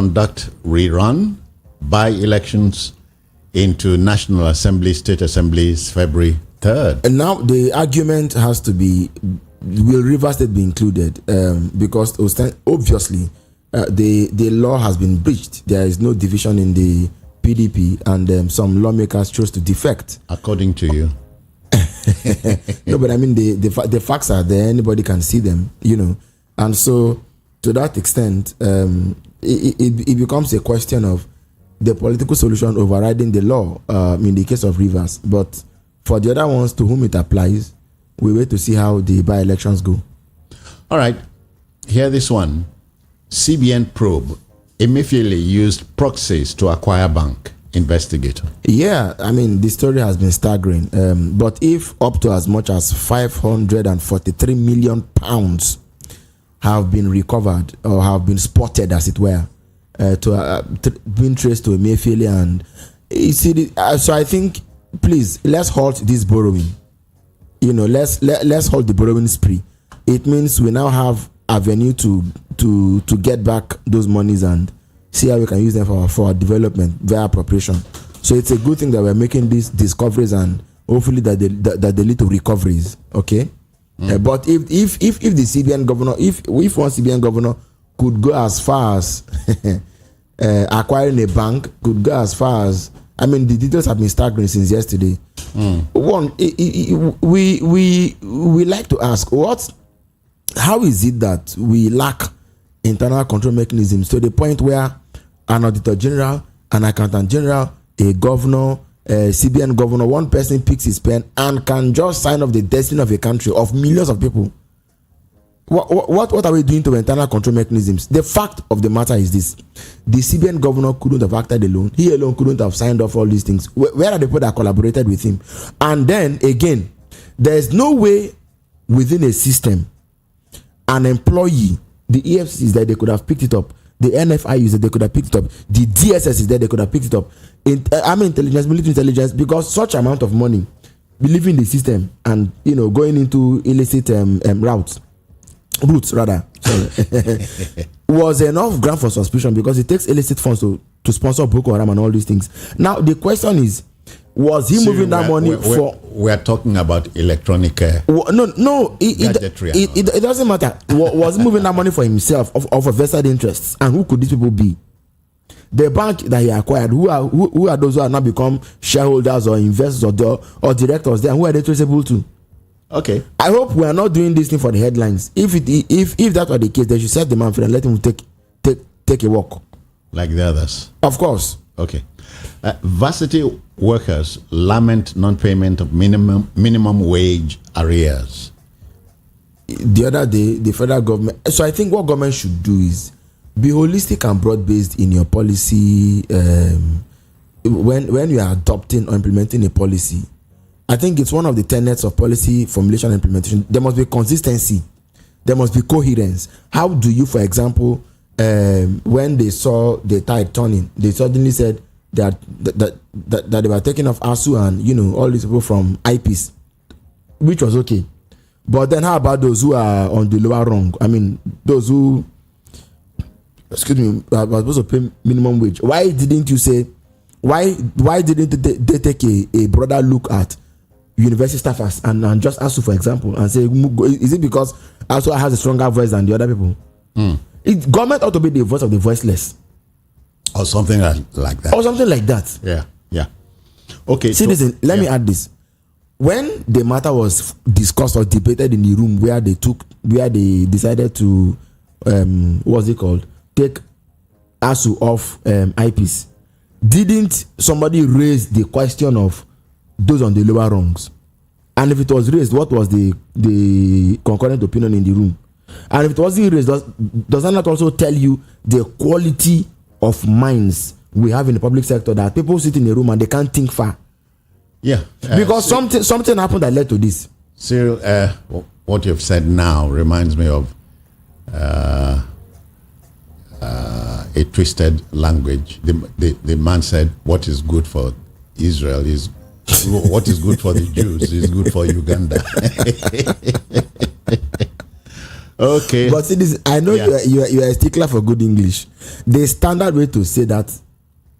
conduct rerun by-elections into National Assembly, State Assemblies, February 3rd. And now the argument has to be, will Rivers State be included? Because obviously the law has been breached. There is no division in the PDP, and some lawmakers chose to defect. According to you. No, but I mean the facts are there. Anybody can see them, and so to that extent, it becomes a question of the political solution overriding the law in the case of Rivers. But for the other ones to whom it applies, we wait to see how the by-elections go. All right, hear this one. CBN probe. Emefiele used proxies to acquire bank. Investigator. Yeah, I mean, the story has been staggering. But if up to as much as 543 million pounds have been recovered or have been spotted, as it were, being traced to Emefiele, and so I think, please, let's halt this borrowing. Let's halt the borrowing spree. It means we now have avenue to get back those monies and see how we can use them for our development via appropriation. So it's a good thing that we're making these discoveries, and hopefully that they lead to recoveries. Okay. But if the CBN governor, if one CBN governor could go as far as acquiring a bank, could go as far as, I mean, the details have been staggering since yesterday. One, we like to ask, how is it that we lack internal control mechanisms to the point where an auditor general, an accountant general, a governor, a CBN governor, one person picks his pen and can just sign off the destiny of a country of millions of people? What are we doing to internal control mechanisms? The fact of the matter is this: the CBN governor couldn't have acted alone. He alone couldn't have signed off all these things. Where are the people that collaborated with him? And then again, there is no way within a system, an employee, the EFCC is that they could have picked it up. The NFI is that they could have picked it up. The DSS is that they could have picked it up. Intelligence, military intelligence, because such amount of money leaving the system and going into illicit routes was enough ground for suspicion, because it takes illicit funds to sponsor Boko Haram and all these things. Now the question is, was he moving that money for? We are talking about electronic. No. It doesn't matter. Was he moving that money for himself of a vested interests? And who could these people be? The bank that he acquired, who are those who are now become shareholders or investors or directors there? Who are they traceable to? Okay. I hope we are not doing this thing for the headlines. If that were the case, they should set the man free and let him take a walk like the others. Of course. Okay. Varsity workers lament non-payment of minimum wage arrears. The other day, the federal government. So I think what government should do is be holistic and broad-based in your policy. When you are adopting or implementing a policy, I think it's one of the tenets of policy formulation and implementation. There must be consistency. There must be coherence. How do you, for example, when they saw the tide turning, they suddenly said that they were taking off ASU and all these people from IPs, which was okay. But then how about those who are on the lower rung? I mean, those who, are supposed to pay minimum wage. Why didn't you say? Why didn't they take a broader look at university staffers and just ASU, for example, and say, is it because ASU has a stronger voice than the other people? Government ought to be the voice of the voiceless. Or something like that. Or something like that. Yeah. Okay. See, listen, let me add this. When the matter was discussed or debated in the room where they decided to, what's it called? Take ASU off IPs, didn't somebody raise the question of those on the lower rungs? And if it was raised, what was the concurrent opinion in the room? And if it wasn't raised, does that not also tell you the quality of minds we have in the public sector, that people sit in a room and they can't think far? Yeah. Because something happened that led to this. Cyril, what you've said now reminds me of a twisted language. The man said, what is good for Israel is what is good for the Jews is good for Uganda. Okay. But see this, I know you are a stickler for good English. The standard way to say that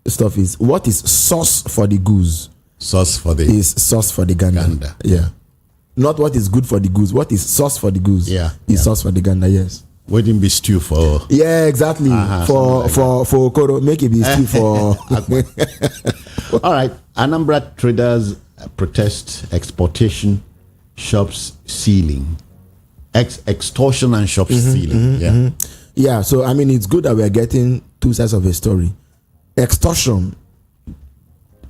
stuff is, what is sauce for the goose? Sauce for the is sauce for the gander. Yeah. Not what is good for the goose. What is sauce for the goose? Yeah. Is sauce for the gander, yes. Wouldn't be stew for. Yeah, exactly. For Okoro, make it be stew for. All right. Anambra traders protest exportation, shops sealing. Extortion and shop stealing. Yeah, so I mean, it's good that we are getting two sides of a story. Extortion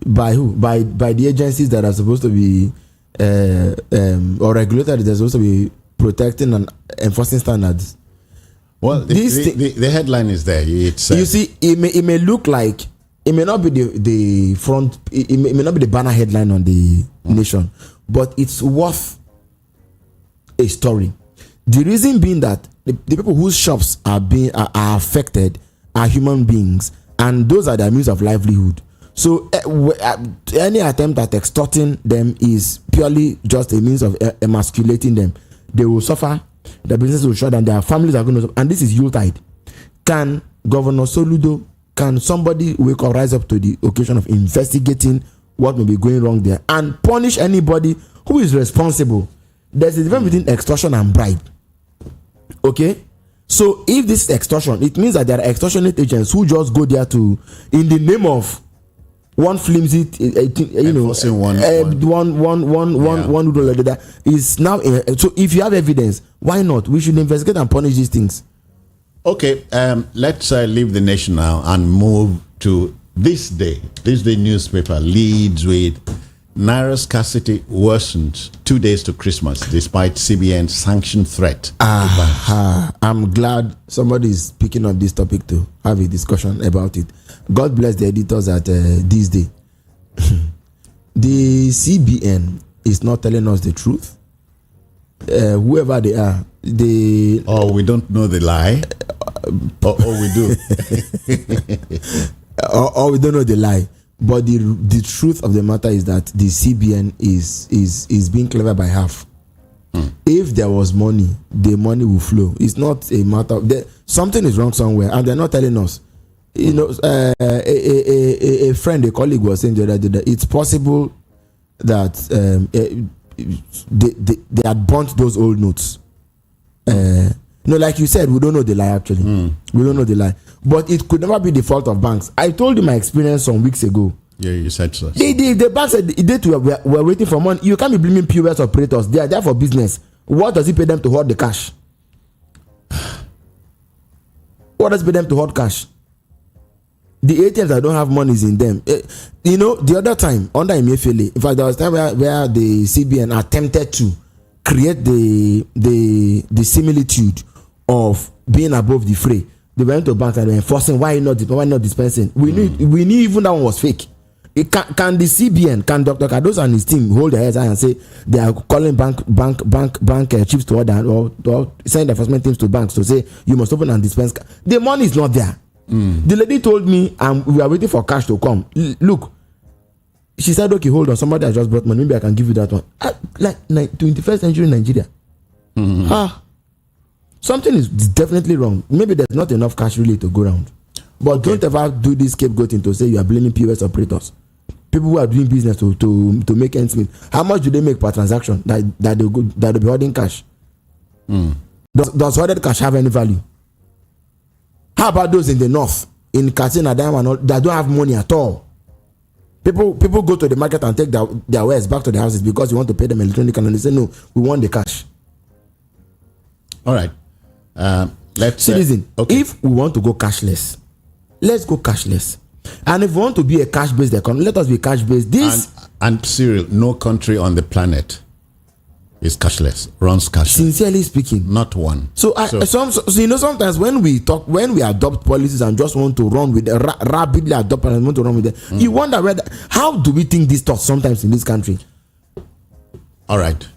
by who? By the agencies that are supposed to be or regulators that are supposed to be protecting and enforcing standards. Well, the headline is there. It's you see, it may look like, it may not be the front, it may not be the banner headline on the nation, but it's worth a story. The reason being that the people whose shops are affected are human beings, and those are their means of livelihood. So any attempt at extorting them is purely just a means of emasculating them. They will suffer, their business will shut down, their families are going to suffer, and this is Yuletide. Can Governor Soludo, can somebody rise up to the occasion of investigating what may be going wrong there and punish anybody who is responsible? There's a difference between extortion and bribe. Okay? So if this is extortion, it means that there are extortionate agents who just go there to, in the name of one flimsy, one is now. So if you have evidence, why not? We should investigate and punish these things. Okay, let's leave the nation now and move to this day. This day newspaper leads with Naira scarcity worsens 2 days to Christmas despite CBN sanction threat. I'm glad somebody is picking up this topic to have a discussion about it. God bless the editors at this day. The CBN is not telling us the truth. Whoever they are, we don't know the lie. Or we do. or we don't know the lie. But the truth of the matter is that the CBN is being clever by half. If there was money, the money will flow. It's not a matter of something is wrong somewhere, and they're not telling us. You know, a friend, a colleague was saying the other day that it's possible that they had burnt those old notes. Like you said, we don't know the lie actually. We don't know the lie. But it could never be the fault of banks. I told you my experience some weeks ago. Yeah, you said so. The bank said we're waiting for money. You can't be blaming POS operators. They are there for business. What does it pay them to hold the cash? What does it pay them to hold cash? The ATMs that don't have money is in them. The other time under Emefiele, in fact, there was a time where the CBN attempted to create the similitude of being above the fray. They went to banks and they were enforcing why not dispensing. We knew even that one was fake. Can the CBN, can Dr. Cardoso and his team hold their heads high and say they are calling bank chiefs to order or send enforcement teams to banks to say you must open and dispense? The money is not there. The lady told me, we are waiting for cash to come. Look, she said, okay, hold on, somebody has just brought money, maybe I can give you that one. Like 21st century Nigeria. Something is definitely wrong. Maybe there's not enough cash really to go around. But don't ever do this scapegoating to say you are blaming POS operators. People who are doing business to make ends meet. How much do they make per transaction that they'll be holding cash? Does hoarded cash have any value? How about those in the north, in Katsina, that don't have money at all? People go to the market and take their wares back to their houses because you want to pay them electronically, and they say no, we want the cash. All right. Let's listen. Okay. If we want to go cashless, let's go cashless. And if we want to be a cash-based economy, let us be cash-based. And Cyril, no country on the planet is cashless, runs cashless. Sincerely speaking, not one. So sometimes when we adopt policies and just want to run with rapidly adopt and want to run with them, you wonder how do we think these thoughts sometimes in this country? All right.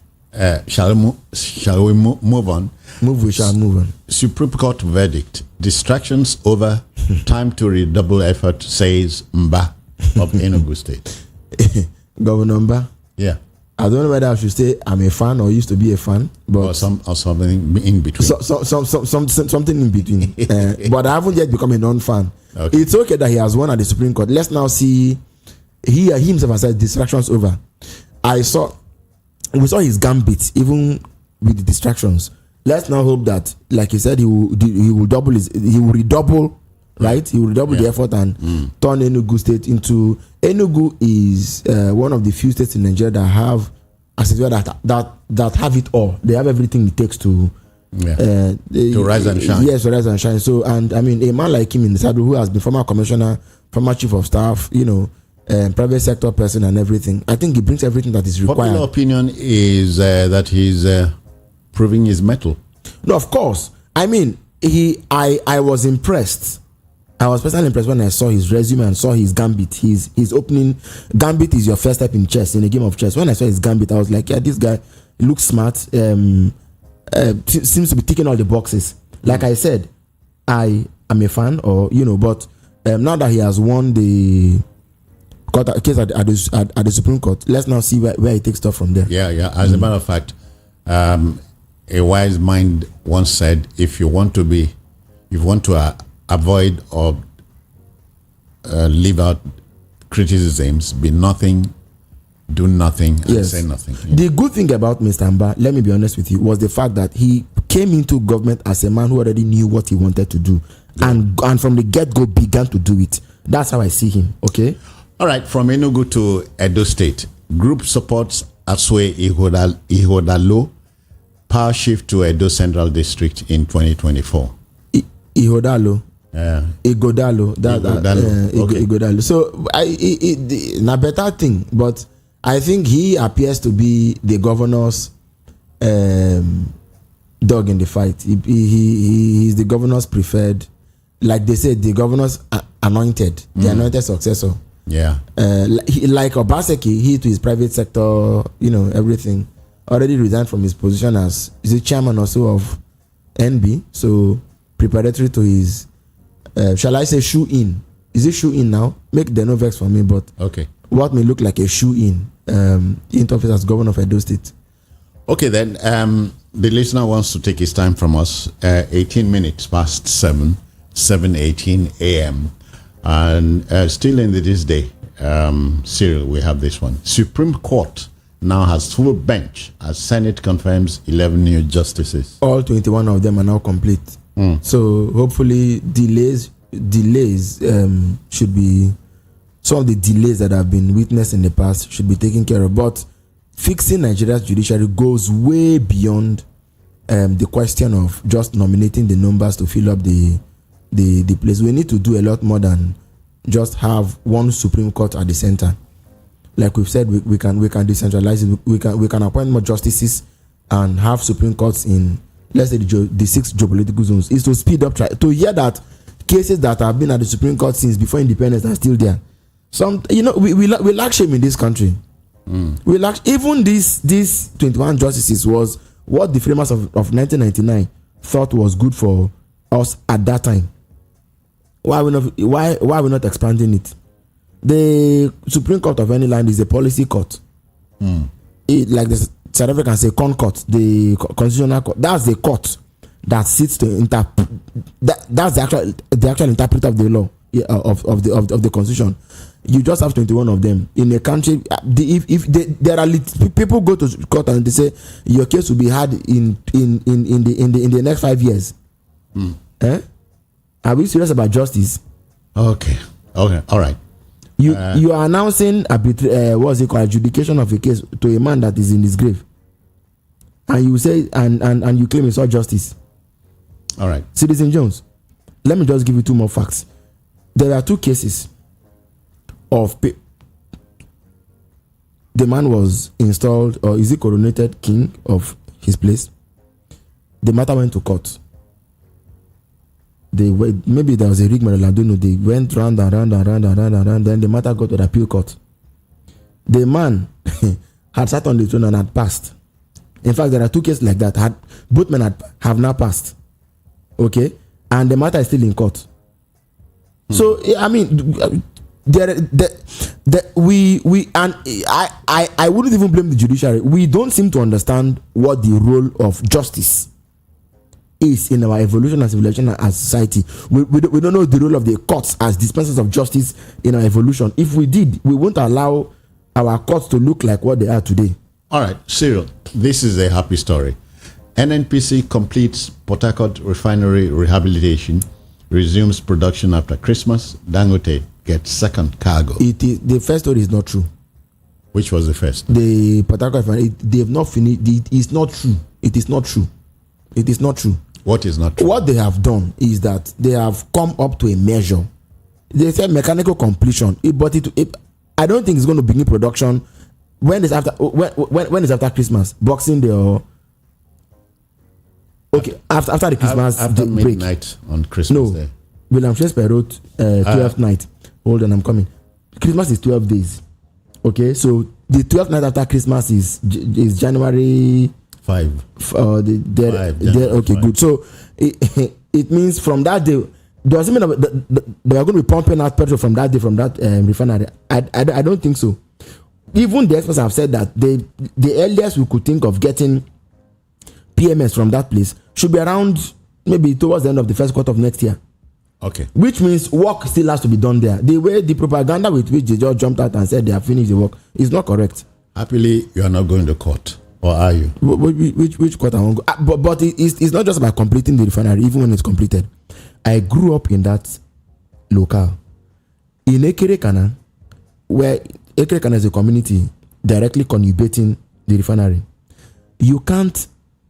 Shall we move on? We shall move on. Supreme Court verdict. Distractions over. Time to redouble effort, says Mba of Edo State. Governor Mba? Yeah. I don't know whether I should say I'm a fan or used to be a fan, but or something in between. Something in between. But I haven't yet become a non-fan. Okay. It's okay that he has won at the Supreme Court. Let's now see. He himself has said distractions over. We saw his gambit even with the distractions. Let's now hope that, like he said, he will redouble, right? He will redouble the effort and turn Enugu State into. Enugu is one of the few states in Nigeria that have, as it were, that have it all. They have everything it takes to rise and shine. Yes, to rise and shine. So, and I mean, a man like him in the saddle, who has been former commissioner, former chief of staff, private sector person and everything, I think he brings everything that is required. Popular opinion is that he's proving his mettle. No, of course. I mean, I was impressed. I was personally impressed when I saw his resume and saw his gambit. His opening gambit is your first step in chess, in a game of chess. When I saw his gambit, I was like, yeah, this guy looks smart. Seems to be ticking all the boxes. Like I said, I am a fan, but now that he has won the case at the Supreme Court, let's now see where he takes stuff from there. Yeah. As a matter of fact, a wise mind once said, if you want to avoid or leave out criticisms, be nothing, do nothing, and say nothing. The good thing about Mr. Amba, let me be honest with you, was the fact that he came into government as a man who already knew what he wanted to do, and from the get-go began to do it. That's how I see him. Okay. All right. From Enugu to Edo State, group supports Aswe Ihodalo power shift to Edo Central District in 2024. Ihodalo. Yeah. Igodalo. Okay. Igodalo. So a better thing, but I think he appears to be the governor's dog in the fight. He's the governor's preferred, like they said, the governor's anointed, the anointed successor. Yeah. Like Obaseki, he to his private sector, everything, already resigned from his position as the chairman also of NB. So preparatory to his, shall I say, shoe in? Is it shoe in now? Make the no vex for me, but okay. What may look like a shoe in office as governor of Edo State. Okay, then the listener wants to take his time from us. 18 minutes past 7:18 a.m. And still in this day, Cyril, we have this one. Supreme Court now has full bench as Senate confirms 11 new justices. All 21 of them are now complete. So hopefully delays should be, some of the delays that have been witnessed in the past should be taken care of. But fixing Nigeria's judiciary goes way beyond the question of just nominating the numbers to fill up the place. We need to do a lot more than just have one Supreme Court at the center. Like we've said, we can decentralize it. We can appoint more justices and have Supreme Courts in, let's say, the 6 geopolitical zones. Is to speed up, to hear that cases that have been at the Supreme Court since before independence are still there. We lack shame in this country. We lack, even these 21 justices was what the framers of 1999 thought was good for us at that time. Why are we not expanding it? The Supreme Court of any land is a policy court. Like the South Africans say, court, the constitutional court. That's the court that sits to that's the actual interpreter of the law of the constitution. You just have 21 of them in a country. There are people go to court and they say your case will be heard in the next 5 years. Are we serious about justice? Okay, all right. You are announcing what's it called, adjudication of a case to a man that is in his grave, and you say and you claim it's all justice. All right, Citizen Jones. Let me just give you 2 more facts. There are 2 cases of the man was installed, or is he coronated king of his place? The matter went to court. Maybe there was a rigmarole, I don't know. They went round and round. Then the matter got to the appeal court. The man had sat on the throne and had passed. In fact, there are 2 cases like that. Both men have now passed. Okay, and the matter is still in court. So I mean, there I wouldn't even blame the judiciary. We don't seem to understand what the role of justice is in our evolution as civilization and as society. We don't know the role of the courts as dispensers of justice in our evolution. If we did, we won't allow our courts to look like what they are today. All right, Cyril, this is a happy story. NNPC completes Port Harcourt Refinery rehabilitation, resumes production after Christmas. Dangote gets second cargo. The first story is not true. Which was the first? The Port Harcourt Refinery, they have not finished. It is not true. It is not true. It is not true. What is not true? What they have done is that they have come up to a measure. They said mechanical completion, but I don't think it's going to begin production when it's after Christmas, Boxing Day, or after the Christmas after break. Midnight on Christmas Day. William Shakespeare wrote 12th night. Hold on, I'm coming. Christmas is 12 days. Okay, so the 12th night after Christmas is January 5. Okay, good. So it means from that day, does it mean that they are going to be pumping out petrol from that day from that refinery? I don't think so. Even the experts have said that the earliest we could think of getting PMS from that place should be around maybe towards the end of the first quarter of next year. Okay. Which means work still has to be done there. The way the propaganda with which they just jumped out and said they have finished the work is not correct. Happily, you are not going to court, or are you? Which court I won't go? But it's not just about completing the refinery, even when it's completed. I grew up in that locale. In Ekerekana, where Ekerekana is a community directly conurbating the refinery, you can't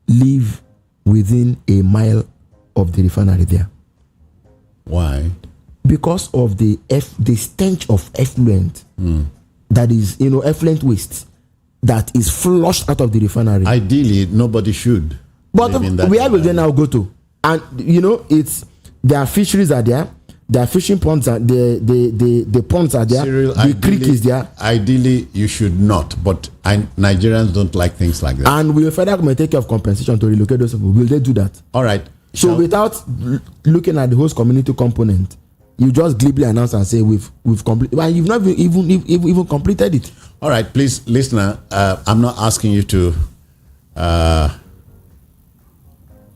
live within a mile of the refinery there. Why? Because of the stench of effluent that is, effluent waste that is flushed out of the refinery. Ideally, nobody should. But where will they now go to? And their fisheries are there, their fishing ponds are the ponds are there, Cyril, the creek is there. Ideally, you should not, but Nigerians don't like things like that. And will federal government take care of compensation to relocate those people? Will they do that? All right. So without looking at the host community component, you just glibly announce and say we've completed, and you've not even completed it. All right, please, listener, I'm not asking you to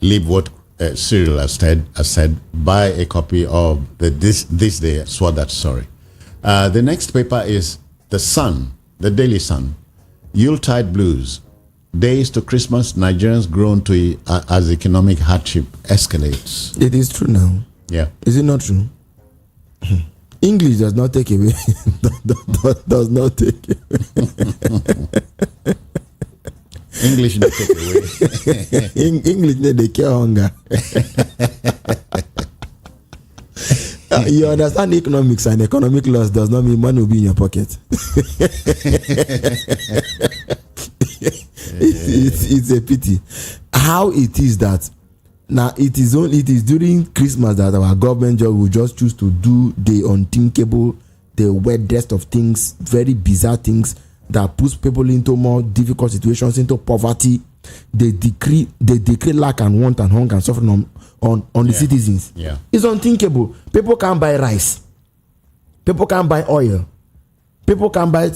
leave what Cyril has said. Buy a copy of this day. Swore that story. The next paper is The Sun, the Daily Sun. Yuletide Blues. Days to Christmas, Nigerians groan to as economic hardship escalates. It is true now. Yeah. Is it not true? English does not take away. does not take away. English no take away. English they care hunger. You understand economics, and economic loss does not mean money will be in your pocket. It's a pity how it is that now it is during Christmas that our government job will just choose to do the unthinkable, the weirdest of things, very bizarre things that puts people into more difficult situations, into poverty. They decree lack and want and hunger and suffering on the citizens. Yeah. It's unthinkable. People can't buy rice. People can't buy oil. People can't buy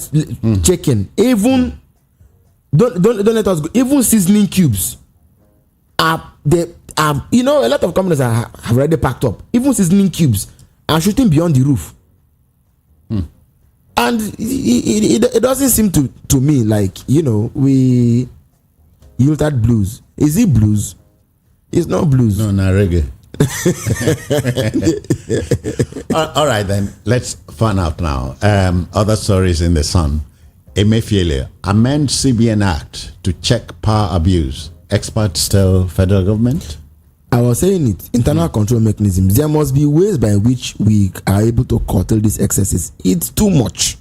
chicken. Even don't let us go. Even seasoning cubes a lot of companies have already packed up. Even seasoning cubes are shooting beyond the roof. And it doesn't seem to me like, we Yuletide blues. Is it blues? It's not blues. No, not reggae. All right, then. Let's find out now. Other stories in the Sun. Emefiele amends CBN Act to check power abuse. Experts tell federal government. I was saying it. Internal control mechanisms. There must be ways by which we are able to curtail these excesses. It's too much.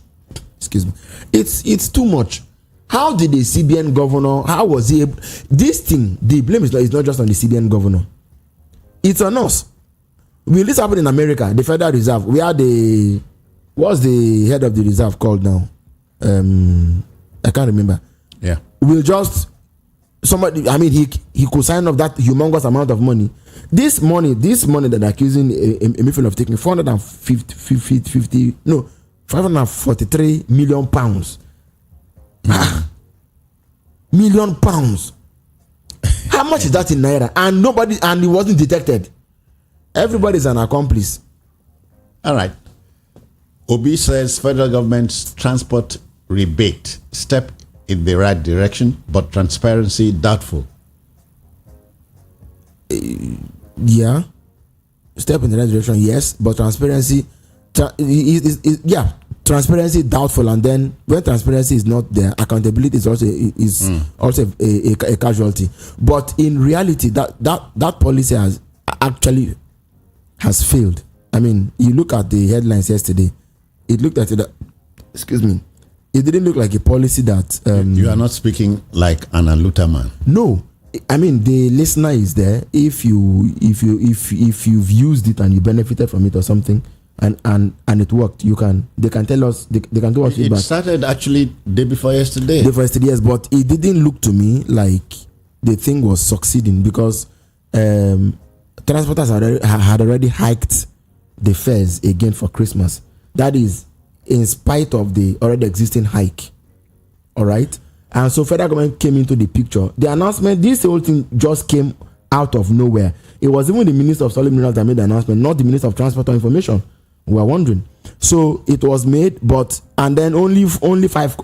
Excuse me. It's too much. How did the CBN governor? How was he able? This thing, the blame is not just on the CBN governor. It's on us. Will this happen in America? The Federal Reserve. We are what's the head of the reserve called now? I can't remember. Yeah. We'll just somebody. I mean, he could sign off that humongous amount of money. This money that they're accusing Emefiele of taking 450 543 million pounds. Million pounds. How much is that in Naira? And it wasn't detected. Everybody's an accomplice. All right. Obi says federal government's transport rebate step in the right direction, but transparency doubtful. Yeah. Step in the right direction, yes, but transparency, transparency doubtful. And then when transparency is not there, accountability is also a casualty. But in reality, that policy has failed. I mean, you look at the headlines yesterday. It looked at it. Excuse me. It didn't look like a policy that. You are not speaking like an Aluta man. No. I mean, the listener is there. If you've used it and you benefited from it or something, and it worked, they can tell us. They can do us feedback. It started actually day before yesterday. Yes, but it didn't look to me like the thing was succeeding because transporters had already hiked the fares again for Christmas. That is, in spite of the already existing hike. All right. And so federal government came into the picture. The announcement, this whole thing just came out of nowhere. It was even the Minister of Solid Minerals that made the announcement, not the Minister of Transport or Information. We were wondering. So it was made, and then only five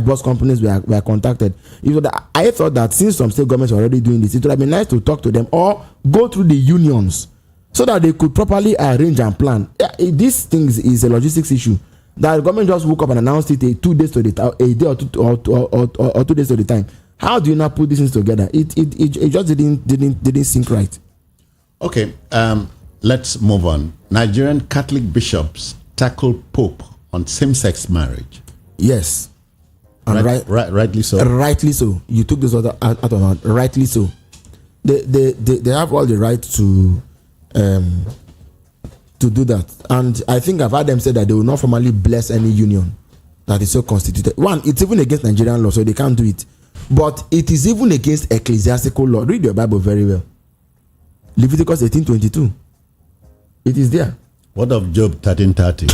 bus companies were contacted. I thought that since some state governments were already doing this, it would have been nice to talk to them or go through the unions so that they could properly arrange and plan. This thing is a logistics issue. That the government just woke up and announced it a day or 2 days to the time. How do you not put these things together? It just didn't sync right. Okay, let's move on. Nigerian Catholic bishops tackle Pope on same-sex marriage. Yes, and rightly so. Rightly so. You took this out of hand. Rightly so. They have all the right to do that, and I think I've heard them say that they will not formally bless any union that is so constituted. One, it's even against Nigerian law, so they can't do it. But it is even against ecclesiastical law. Read your Bible very well. Leviticus 18:22. It is there. What of Job 13:30?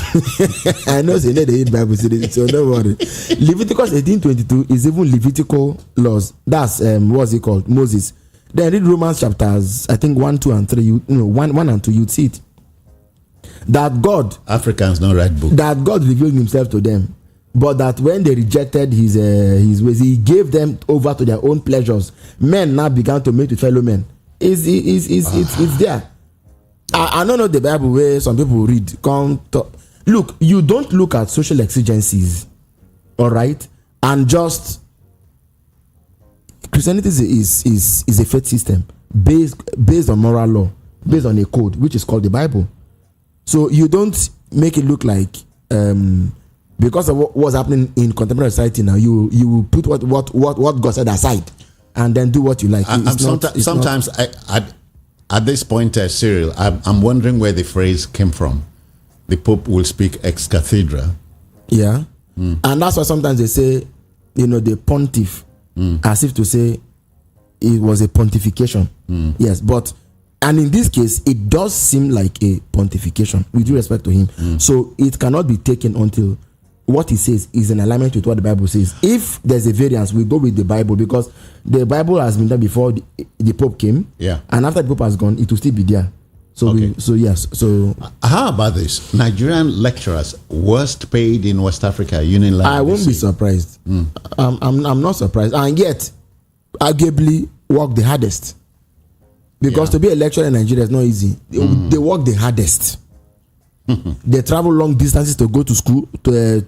I know they read Bible series, so don't worry. Leviticus 18:22 is even Levitical laws. That's what's it called? Moses. Then read Romans chapters, I think 1, 2, and 3. 1 and 2, you'd see it. That God, Africans don't write books. That God revealed himself to them, but that when they rejected his ways, he gave them over to their own pleasures. Men now began to mate with fellow men. It's there. I don't know the Bible where some people read. Look, you don't look at social exigencies, all right, and just Christianity is a faith system based on moral law, based on a code which is called the Bible. So you don't make it look like because of what's happening in contemporary society now, you put what God said aside and then do what you like. Sometimes at this point, Cyril, I'm wondering where the phrase came from. The Pope will speak ex cathedra. Yeah, and that's why sometimes they say, the pontiff, as if to say it was a pontification. Yes, and in this case, it does seem like a pontification with due respect to him. So it cannot be taken until what he says is in alignment with what the Bible says. If there's a variance, we go with the Bible because the Bible has been there before the Pope came. Yeah. And after the Pope has gone, it will still be there. So okay. Yes. So how about this? Nigerian lecturers worst paid in West Africa, unilaterally. I won't be surprised. I'm not surprised. And yet, arguably work the hardest. Because to be a lecturer in Nigeria is not easy. They work the hardest. They travel long distances to go to school, to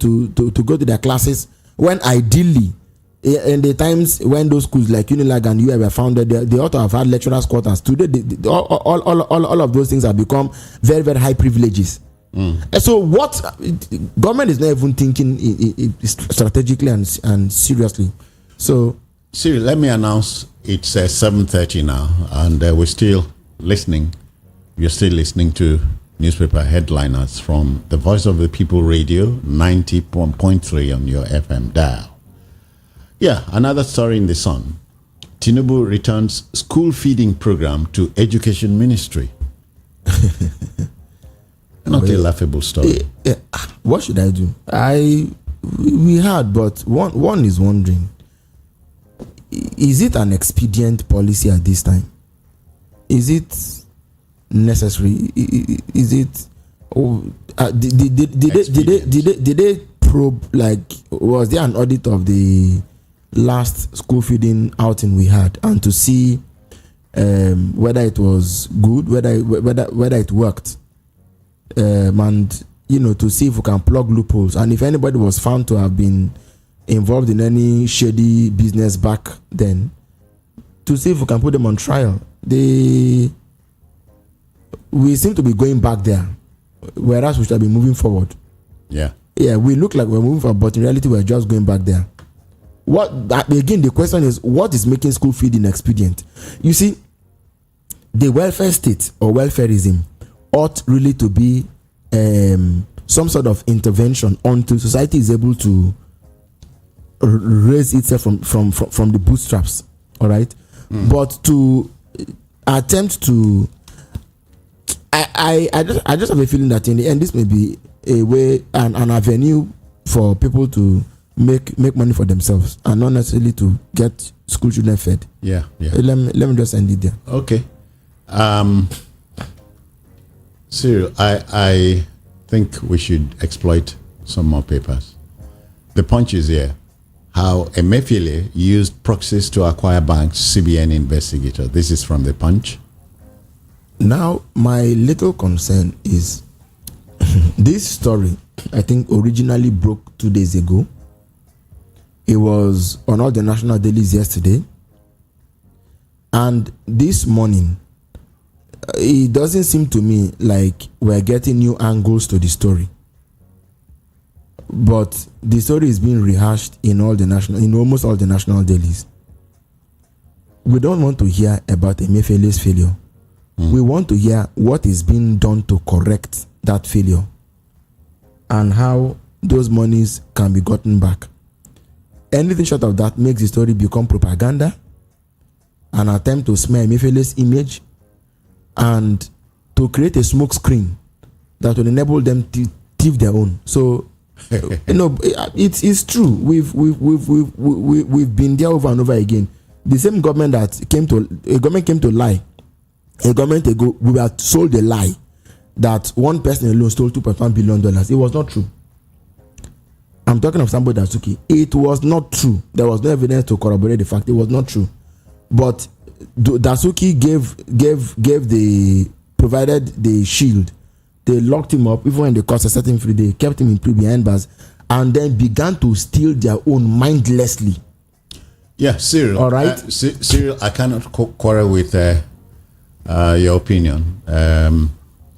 go to their classes. When ideally, in the times when those schools like Unilag and UA were founded, they ought to have had lecturers' quarters. Today, all of those things have become very, very high privileges. And so, what government is not even thinking strategically and seriously. So, Cyril, let me announce it's 7:30 now, and we're still listening. You're still listening to newspaper headliners from the Voice of the People Radio, 90.3 on your FM dial. Yeah, another story in the Sun. Tinubu returns school feeding program to Education Ministry. Not a laughable story. what should I do? We had, but one is wondering, is it an expedient policy at this time? Is it necessary? Is it? Did they probe? Like, was there an audit of the last school feeding outing we had, and to see whether it was good, whether it worked, and to see if we can plug loopholes, and if anybody was found to have been involved in any shady business back then, to see if we can put them on trial. We seem to be going back there, whereas we should be moving forward. Yeah, we look like we're moving forward, but in reality we're just going back there. Again, the question is, what is making school feeding expedient? You see, the welfare state or welfareism ought really to be some sort of intervention until society is able to raise itself from the bootstraps. All right, but to attempt to, I just have a feeling that in the end this may be a way, an avenue for people to make money for themselves and not necessarily to get school children fed. Yeah. Let me just end it there. Okay. Cyril, I think we should exploit some more papers. The Punch is here. How Emefiele used proxies to acquire banks, CBN investigator. This is from the Punch. Now, my little concern is this story, I think, originally broke 2 days ago. It was on all the national dailies yesterday. And this morning, it doesn't seem to me like we're getting new angles to the story. But the story is being rehashed in almost all the national dailies. We don't want to hear about Emefiele's failure. We want to hear what is being done to correct that failure and how those monies can be gotten back. Anything short of that makes the story become propaganda, an attempt to smear Emefiele's image, and to create a smoke screen that will enable them to thief their own. So, it's true. We've been there over and over again. The same government came to lie. A government ago, we were sold a lie that one person alone stole $2.1 billion. It was not true. I'm talking of Sambo Dasuki. It was not true. There was no evidence to corroborate the fact. It was not true. But Dasuki provided the shield. They locked him up, even when they cost a certain free. They kept him in behind bars, and then began to steal their own mindlessly. Yeah, Cyril. All right, Cyril. I cannot quarrel with your opinion.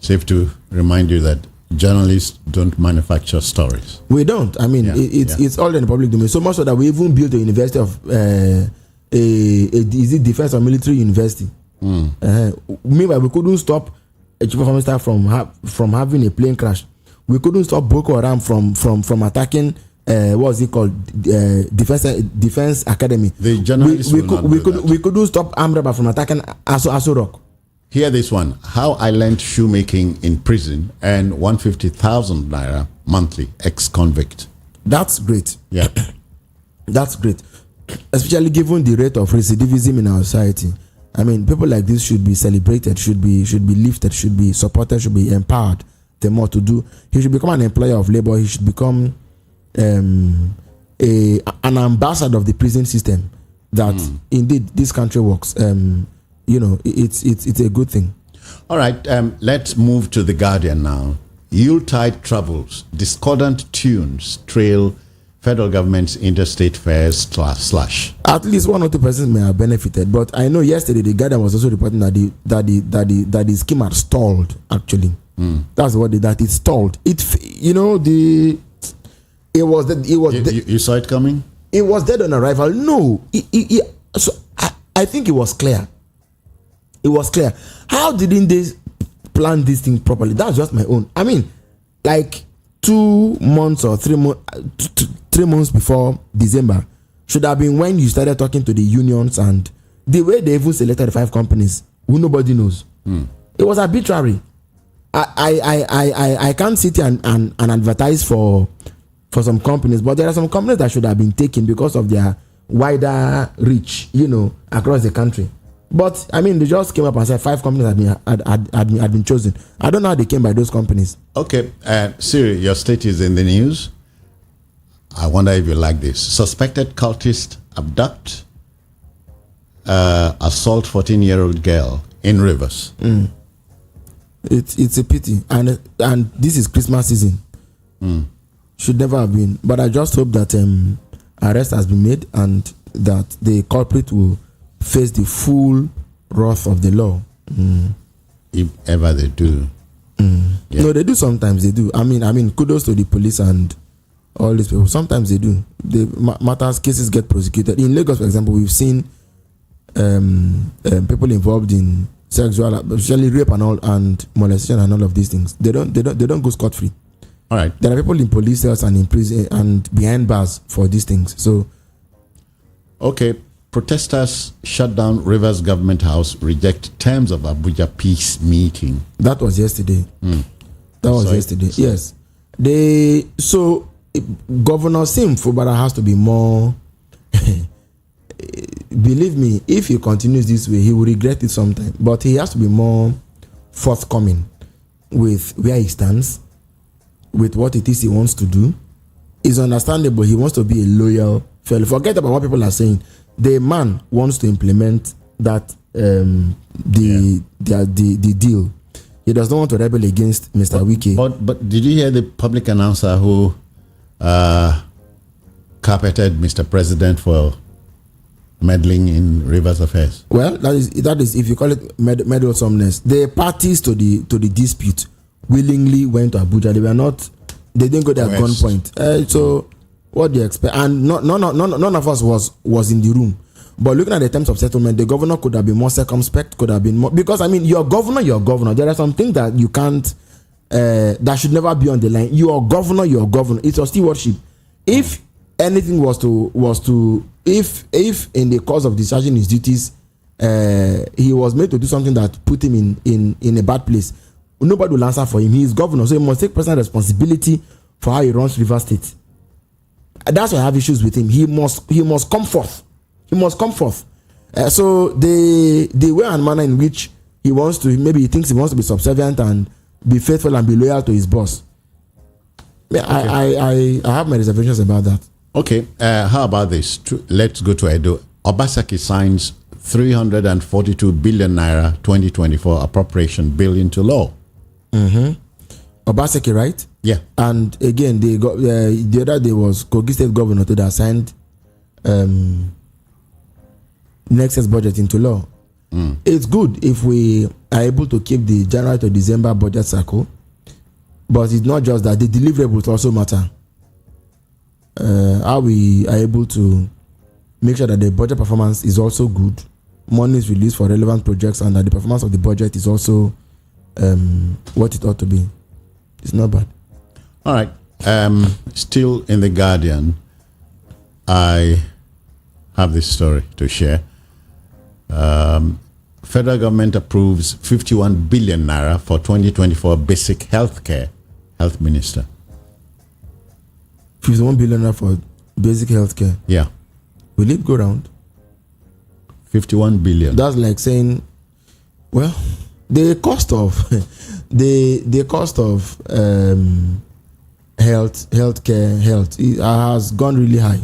Safe to remind you that journalists don't manufacture stories. We don't. I mean, it's all in the public domain. So much so that we even built a university of is it defense or military university? Meanwhile, we couldn't stop a chief of army staff from having a plane crash. We couldn't stop Boko Haram from attacking what's it called, defense academy. The journalists we couldn't stop Anambra from attacking Aso Rock. Hear this one. How I learned shoemaking in prison and 150,000 naira monthly, ex-convict. That's great. Yeah. That's great. Especially given the rate of recidivism in our society. I mean, people like this should be celebrated, should be lifted, should be supported, should be empowered. The more to do. He should become an employer of labor. He should become an ambassador of the prison system. That indeed this country works. It's a good thing. All right, let's move to The Guardian now. Yuletide troubles, discordant tunes trail federal government's interstate fares slash. At least 1 or 2 persons may have benefited, but I know yesterday the Guardian was also reporting that the scheme had stalled. Actually, that's what that it stalled. You saw it coming. It was dead on arrival. No, so I think it was clear. It was clear. How didn't they plan this thing properly? That's just my own. I mean, like 2 months or 3 months before December should have been when you started talking to the unions, and the way they even selected the 5 companies who nobody knows. It was arbitrary. I can't sit here and advertise for some companies, but there are some companies that should have been taken because of their wider reach, across the country. But I mean, they just came up and said 5 companies had been chosen. I don't know how they came by those companies. Okay, Siri, your state is in the news. I wonder if you like this. Suspected cultist abduct, assault 14-year-old girl in Rivers. It's a pity, and this is Christmas season. Should never have been. But I just hope that arrest has been made and that the culprit will face the full wrath of the law. If ever they do. Yeah. No, they do sometimes. They do. I mean, kudos to the police and all these people. Sometimes they do. Cases get prosecuted. In Lagos, for example, we've seen people involved in sexual, especially rape and all, and molestation and all of these things. They don't go scot-free. All right. There are people in police cells and in prison and behind bars for these things. So, okay. Protesters shut down Rivers Government House, reject terms of Abuja peace meeting. That was yesterday. That was yesterday. Yes. Governor Sim Fubara has to be more. Believe me, if he continues this way, he will regret it sometime. But he has to be more forthcoming with where he stands, with what it is he wants to do. It's understandable. He wants to be a loyal fellow. Forget about what people are saying. The man wants to implement that the deal. He does not want to rebel against Mr. Wike. But did you hear the public announcer who carpeted Mr. President for meddling in Rivers affairs? Well, that is if you call it meddlesomeness. The parties to the dispute willingly went to Abuja. They didn't go there at gunpoint. So what do you expect? And none of us was in the room. But looking at the terms of settlement, the governor could have been more circumspect, could have been more, because I mean, you're governor. There are some things that you can't, that should never be on the line. You're governor. It's your stewardship. If anything was to if in the course of discharging his duties, he was made to do something that put him in a bad place, nobody will answer for him. He is governor, so he must take personal responsibility for how he runs River State. That's why I have issues with him. He must come forth. So the way and manner in which he thinks he wants to be subservient and be faithful and be loyal to his boss. Okay. I have my reservations about that. Okay, how about this? Let's go to Edo. Obaseki signs 342 billion naira 2024 appropriation bill into law. Obaseki, right? Yeah. And again, the other day was Kogi State Governor that signed next year's budget into law. It's good if we are able to keep the January to December budget cycle, but it's not just that. The deliverables also matter. How we are able to make sure that the budget performance is also good, money is released for relevant projects, and that the performance of the budget is also what it ought to be. It's not bad. All right. Still in The Guardian, I have this story to share. Federal government approves 51 billion naira for 2024 basic health care. Health Minister. 51 billion naira for basic health care. Yeah. Will it go round? 51 billion. That's like saying, well, the cost of health has gone really high.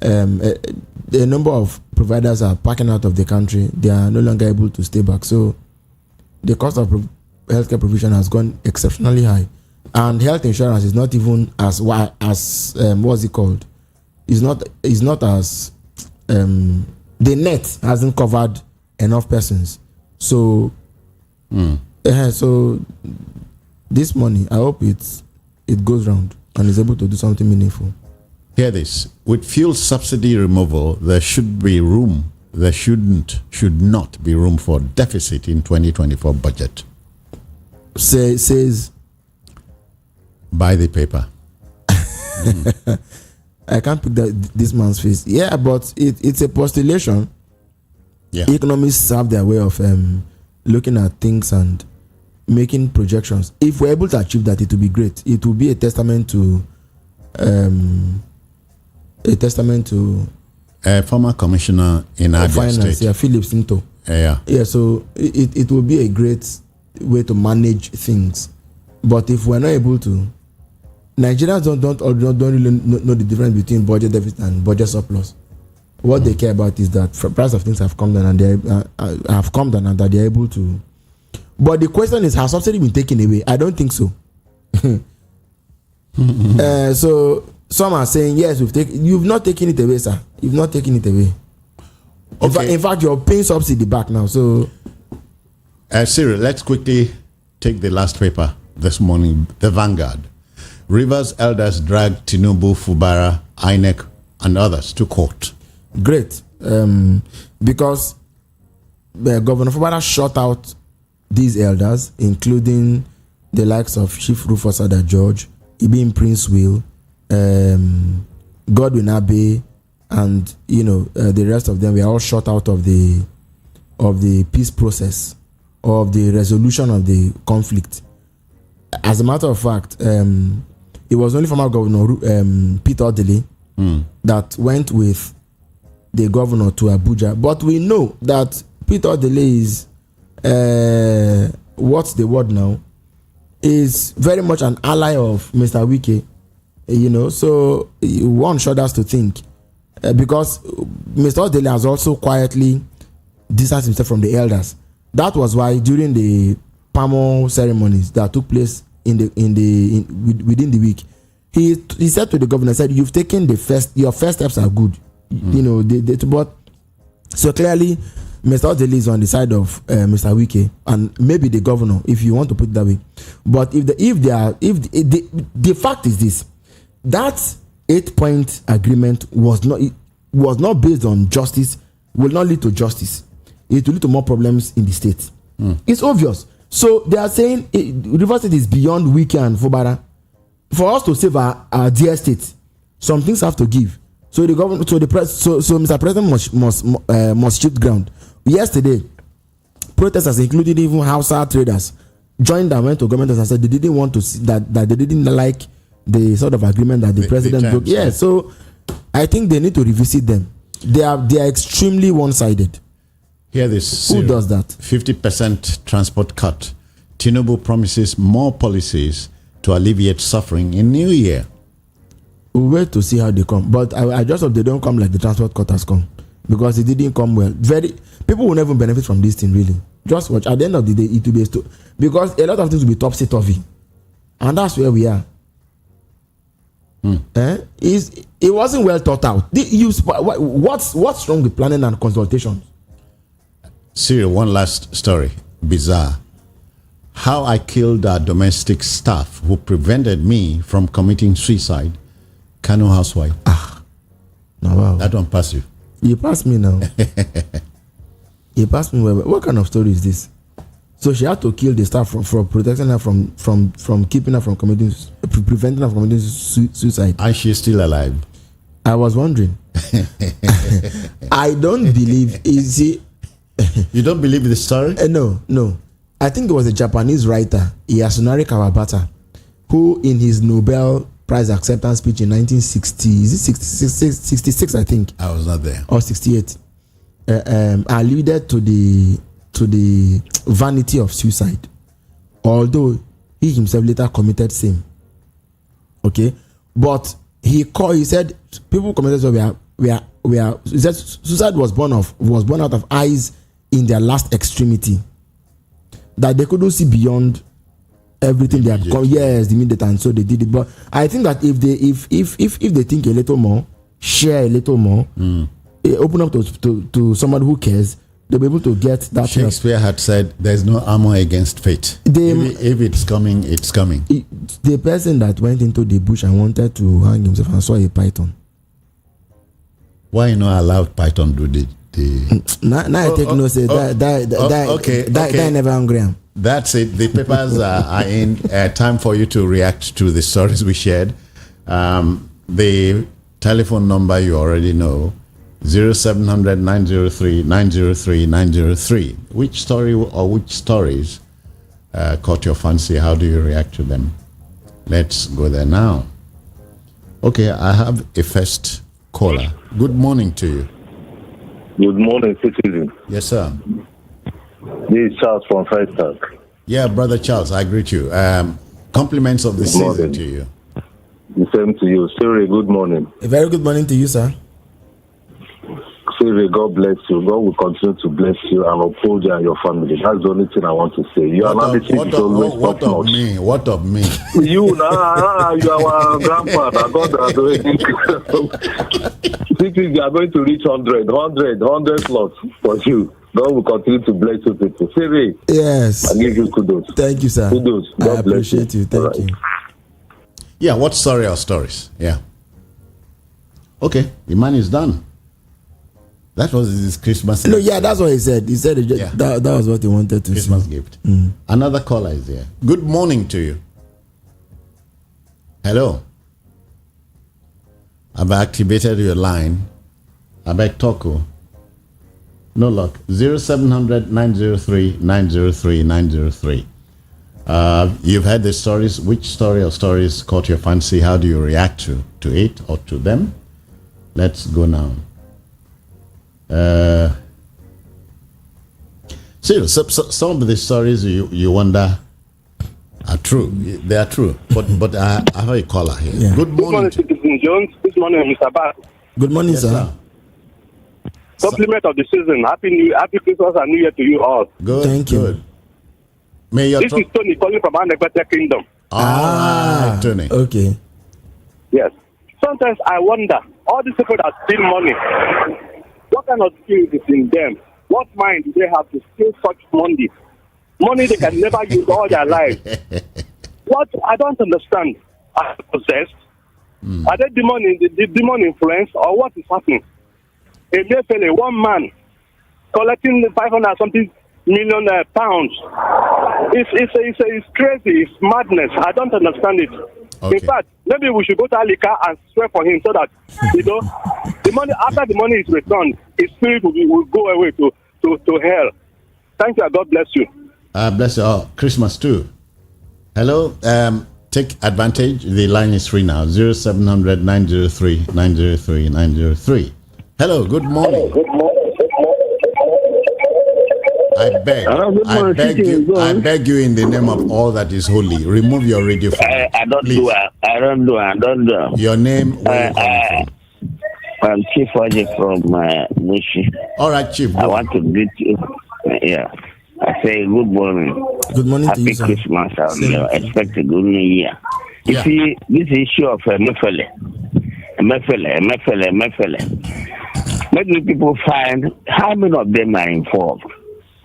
The number of providers are packing out of the country. They are no longer able to stay back. So the cost of healthcare provision has gone exceptionally high. And health insurance is not even as what's it called? It's not as the net hasn't covered enough persons. So so this money, I hope it goes round and is able to do something meaningful. Hear this. With fuel subsidy removal, there should not be room for deficit in 2024 budget. Says by the paper. I can't put this man's face. Yeah, but it's a postulation. Yeah. Economists have their way of looking at things, and making projections. If we're able to achieve that, it will be great. It will be a testament to former commissioner in Edo finance, State. Philip Sinto. Yeah. So it will be a great way to manage things. But if we're not able to, Nigerians don't really know the difference between budget deficit and budget surplus. What they care about is that price of things have come down and they and that they're able to. But the question is, has subsidy been taken away? I don't think so. So some are saying yes, you've not taken it away, sir. You've not taken it away. Okay. In fact, you're paying subsidy back now. So, Cyril, let's quickly take the last paper this morning, the Vanguard. Rivers elders dragged Tinubu, Fubara, INEC, and others to court. Great. Because Governor Fubara shut out these elders, including the likes of Chief Rufus Ada George, Ibim Prince Will, Godwin Abe, and the rest of them were all shut out of the peace process, of the resolution of the conflict. As a matter of fact, it was only former Governor Peter Odili that went with the governor to Abuja. But we know that Peter Odili is what's the word now? Is very much an ally of Mr. Wike. So one shudders to think. Because Mr. Odili has also quietly distanced himself from the elders. That was why during the Pamo ceremonies that took place within the week, he said to the governor, said, "You've taken your first steps are good." But so clearly, Mr. Odili is on the side of Mr. Wike and maybe the governor, if you want to put it that way. But the fact is this, that 8-point agreement was not based on justice, will not lead to justice. It will lead to more problems in the state. It's obvious. So they are saying Rivers State is beyond Wike and Fubara. For us to save our dear state, some things have to give. So the government, so Mr. President must shift ground. Yesterday, protesters, including even Hausa traders, joined and went to government and said they didn't want to see that they didn't like the sort of agreement that the president broke. Yeah, so I think they need to revisit them. They are extremely one-sided. Hear this. Who does that? 50% transport cut. Tinubu promises more policies to alleviate suffering in New Year. We'll wait to see how they come. But I just hope they don't come like the transport cut has come. Because it didn't come well. People will never benefit from this thing, really. Just watch. At the end of the day, it will be because a lot of things will be topsy-turvy. And that's where we are. It wasn't well thought out. What's wrong with planning and consultation? Cyril, one last story. Bizarre. How I killed our domestic staff who prevented me from committing suicide. Kano housewife. Now, wow. That one pass you. You pass me now. You pass me. What kind of story is this? So she had to kill the staff for protecting her from keeping her from committing, preventing her from committing suicide. And she's still alive. I was wondering. I don't believe. Is he? You don't believe the story? No. I think it was a Japanese writer, Yasunari Kawabata, who in his Nobel Prize acceptance speech in 1960, is it 66, I think? I was not there. Or 68. Alluded to the vanity of suicide. Although he himself later committed same. Okay? But he said people committed suicide he said suicide was born out of eyes in their last extremity, that they couldn't see beyond everything they had come. Yes, the immediate, and so they did it. But I think that if they think a little more, share a little more, open up to somebody who cares, they'll be able to get that. Shakespeare had said, "There's no armor against fate. If it's coming, it's coming." The person that went into the bush and wanted to hang himself and saw a python. Why you not allowed python to do the? Now I take no say that never hungry. That's it. The papers are in. Time for you to react to the stories we shared. The telephone number you already know, 0700 903 903 903. Which story or which stories caught your fancy? How do you react to them? Let's go there now. Okay, I have a first caller. Good morning to you. Good morning, citizen. Yes, sir. This is Charles from Festive. Yeah, Brother Charles, I greet you. Compliments of the season to you. The same to you. Siri, good morning. A very good morning to you, sir. Siri, God bless you. God will continue to bless you and uphold you and your family. That's the only thing I want to say. Your analysis is always what of me? What of me? You, you are our grandfather. God are doing you are going to reach 100 plus for you. God will continue to bless you people. Siri, yes. I give you kudos. Thank you, sir. Kudos. God I appreciate you. Thank you. Yeah, what story or stories? Yeah. Okay, the man is done. That was his Christmas. No, yeah, that's what he said. He said that was what he wanted to Christmas say. gift. Another caller is here. Good morning to you. Hello. I've activated your line. Abeg Toko. No luck. 0700 903 903 903. You've heard the stories. Which story or stories caught your fancy? How do you react to it or to them? Let's go now. So some of the stories you wonder are true. They are true. But I have a caller here. Yeah. Good morning, Citizen Jones. Good morning, Mr. Bat. Good morning, Yes, sir. Compliment of the season. Happy Christmas and New Year to you all. Good. Thank you. Good. May your This is Tony calling from Anambra Kingdom. All right, Tony. Okay. Yes. Sometimes I wonder, all these people that steal money, what kind of skills is in them? What mind do they have to steal such money? Money they can never use all their life. What? I don't understand. Are they possessed? Are they demon influence, or what is happening? A Mayfele, one man, collecting 500 something million pounds. It's crazy. It's madness. I don't understand it. Okay. In fact, maybe we should go to Alika and swear for him so that the money after the money is returned, his spirit will go away to hell. Thank you. God bless you. Bless you all. Christmas too. Hello. Take advantage. The line is free now. 0700 903 903 903. Hello. Good morning. I beg you in the name of all that is holy, remove your radio phone. I don't do it. Your name, where you coming from? I'm Chief Oje from Mushi. All right, Chief. I want to greet you. Yeah. I say good morning. Good morning to Happy you, sir. Christmas. I expect a good New Year. You see, this issue of Mefele. Many people find how many of them are involved.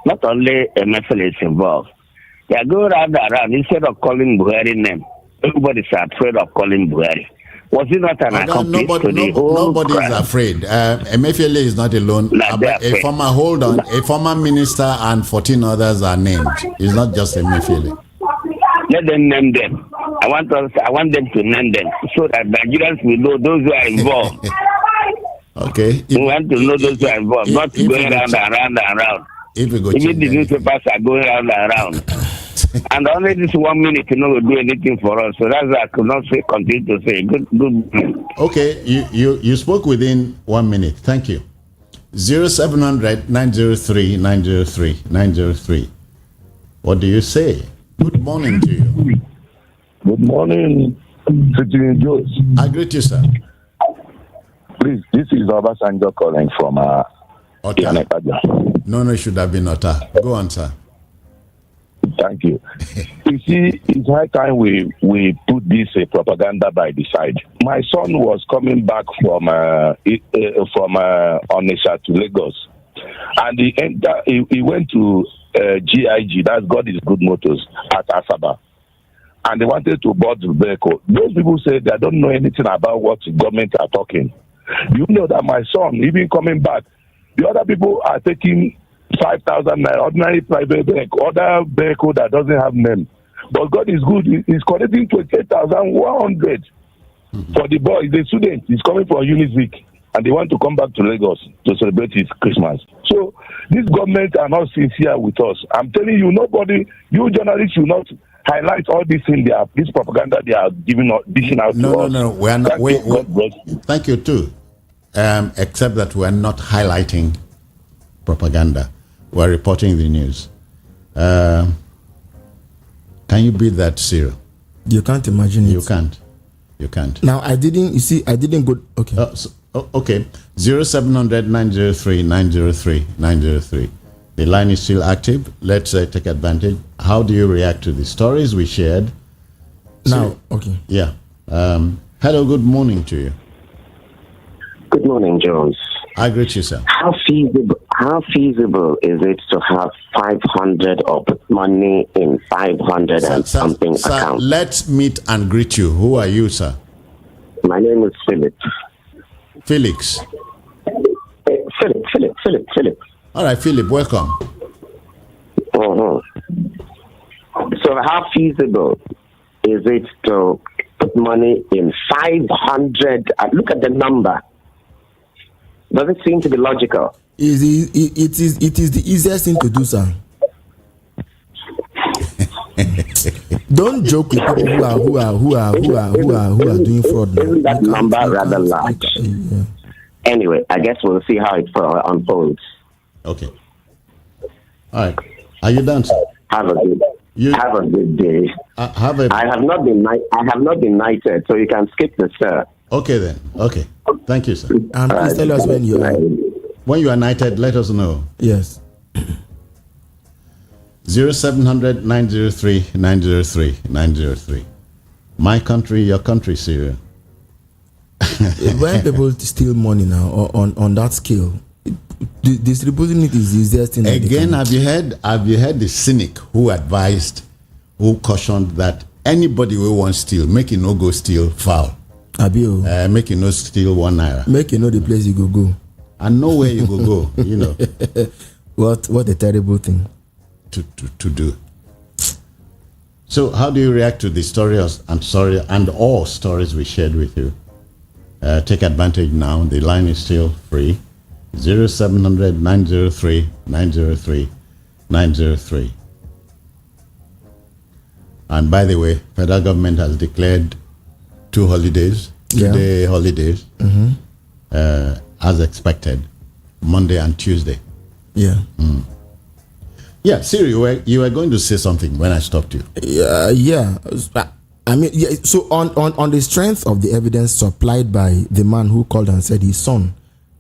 Not only MFL is involved. They are going around instead of calling Buhari name. Everybody's afraid of calling Buhari. Was it not an accomplice to the whole Nobody is afraid. Emefiele is not alone. A former minister and 14 others are named. It's not just Emefiele. Let them name them. I want them to name them so that Nigerians will know those who are involved. Okay. We want to know those who are involved, not going around and around. Even the newspapers are going around and around. And only this 1 minute will do anything for us. So that's why I could not continue to say. Good. Okay, you spoke within 1 minute. Thank you. 0700 903 903 903. What do you say? Good morning to you. Good morning, Citizen Jones. I greet you, sir. Please, this is Obasanjo calling from Ota. No, it should have been Ota. Go on, sir. Thank you. You see, it's high time we put this propaganda by the side. My son was coming back from Onitsha to Lagos, and he went to GIG, that's God is Good Motors, at Asaba, and they wanted to board the vehicle. Those people say they don't know anything about what the government are talking. You know that my son, even coming back, the other people are taking 5,000 ordinary private vehicle, other vehicle that doesn't have name. But God is good. He's collecting 28,100 for the boy, the student. He's coming from Unizik. and they want to come back to Lagos to celebrate his Christmas. So these governments are not sincere with us. I'm telling you, you journalists should not highlight all this in this propaganda they are dishing out to us. No, we are not. Thank you too. Except that we are not highlighting propaganda. We are reporting the news. Can you beat that, Cyril? You can't imagine it. You can't. Now, I didn't go. Okay. Okay. 0700-903-903-903. The line is still active. Let's take advantage. How do you react to the stories we shared? Now, okay. Yeah. Hello, good morning to you. Good morning, Jones. I greet you, sir. How feasible is it to have 500 or put money in 500 something account? Let's meet and greet you. Who are you, sir? My name is Philip. Felix. Philip. All right, Philip, welcome. So how feasible is it to put money in 500? Look at the number. Does it seem to be logical? It is the easiest thing to do, sir. Don't joke with people who are doing fraud. Isn't that number rather large? Yeah. Anyway, I guess we'll see how it unfolds. Okay. All right. Are you done, sir? Have a good day. I have not been knighted, so you can skip the sir. Okay then. Okay. Thank you, sir. Please tell us when you are. When you are knighted, let us know. Yes. 0700-903-903-903. My country, your country, Syria. When people steal money now on that scale, distributing it is the easiest thing. Again, have you heard the cynic who cautioned that anybody who wants steal, make it no go steal foul. Make it no steal 1 naira. Make it know the place you go. And know where you go, you know. What a terrible thing to do. So how do you react to the stories and all stories we shared with you? Take advantage now. The line is still free. 0700-903-903-903. And by the way, federal government has declared 2 holidays, 2-day holidays, as expected, Monday and Tuesday. Yeah. Yeah, Siri, you were going to say something when I stopped you. Yeah. I mean, so on the strength of the evidence supplied by the man who called and said his son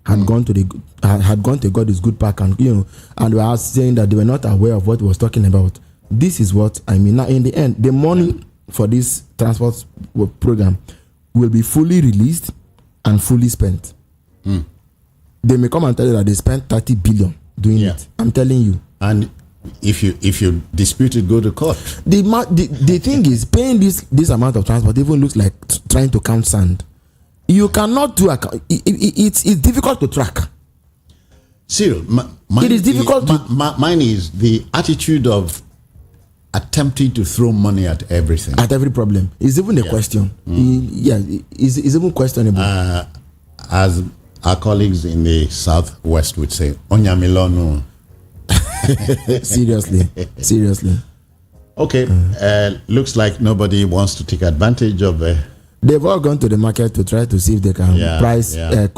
had gone to God's good park, and and we are saying that they were not aware of what he was talking about. This is what I mean. Now, in the end, the money for this transport program will be fully released and fully spent. They may come and tell you that they spent 30 billion doing it. I'm telling you. And if you dispute it, go to court. The thing is, paying this amount of transport even looks like trying to count sand. You cannot do it's difficult to track. Cyril, it is difficult. Mine is the attitude of attempting to throw money at everything, at every problem. It's even a question. It's even questionable. As our colleagues in the southwest would say, "Onyamilono." Seriously. Okay. Looks like nobody wants to take advantage of. They've all gone to the market to try to see if they can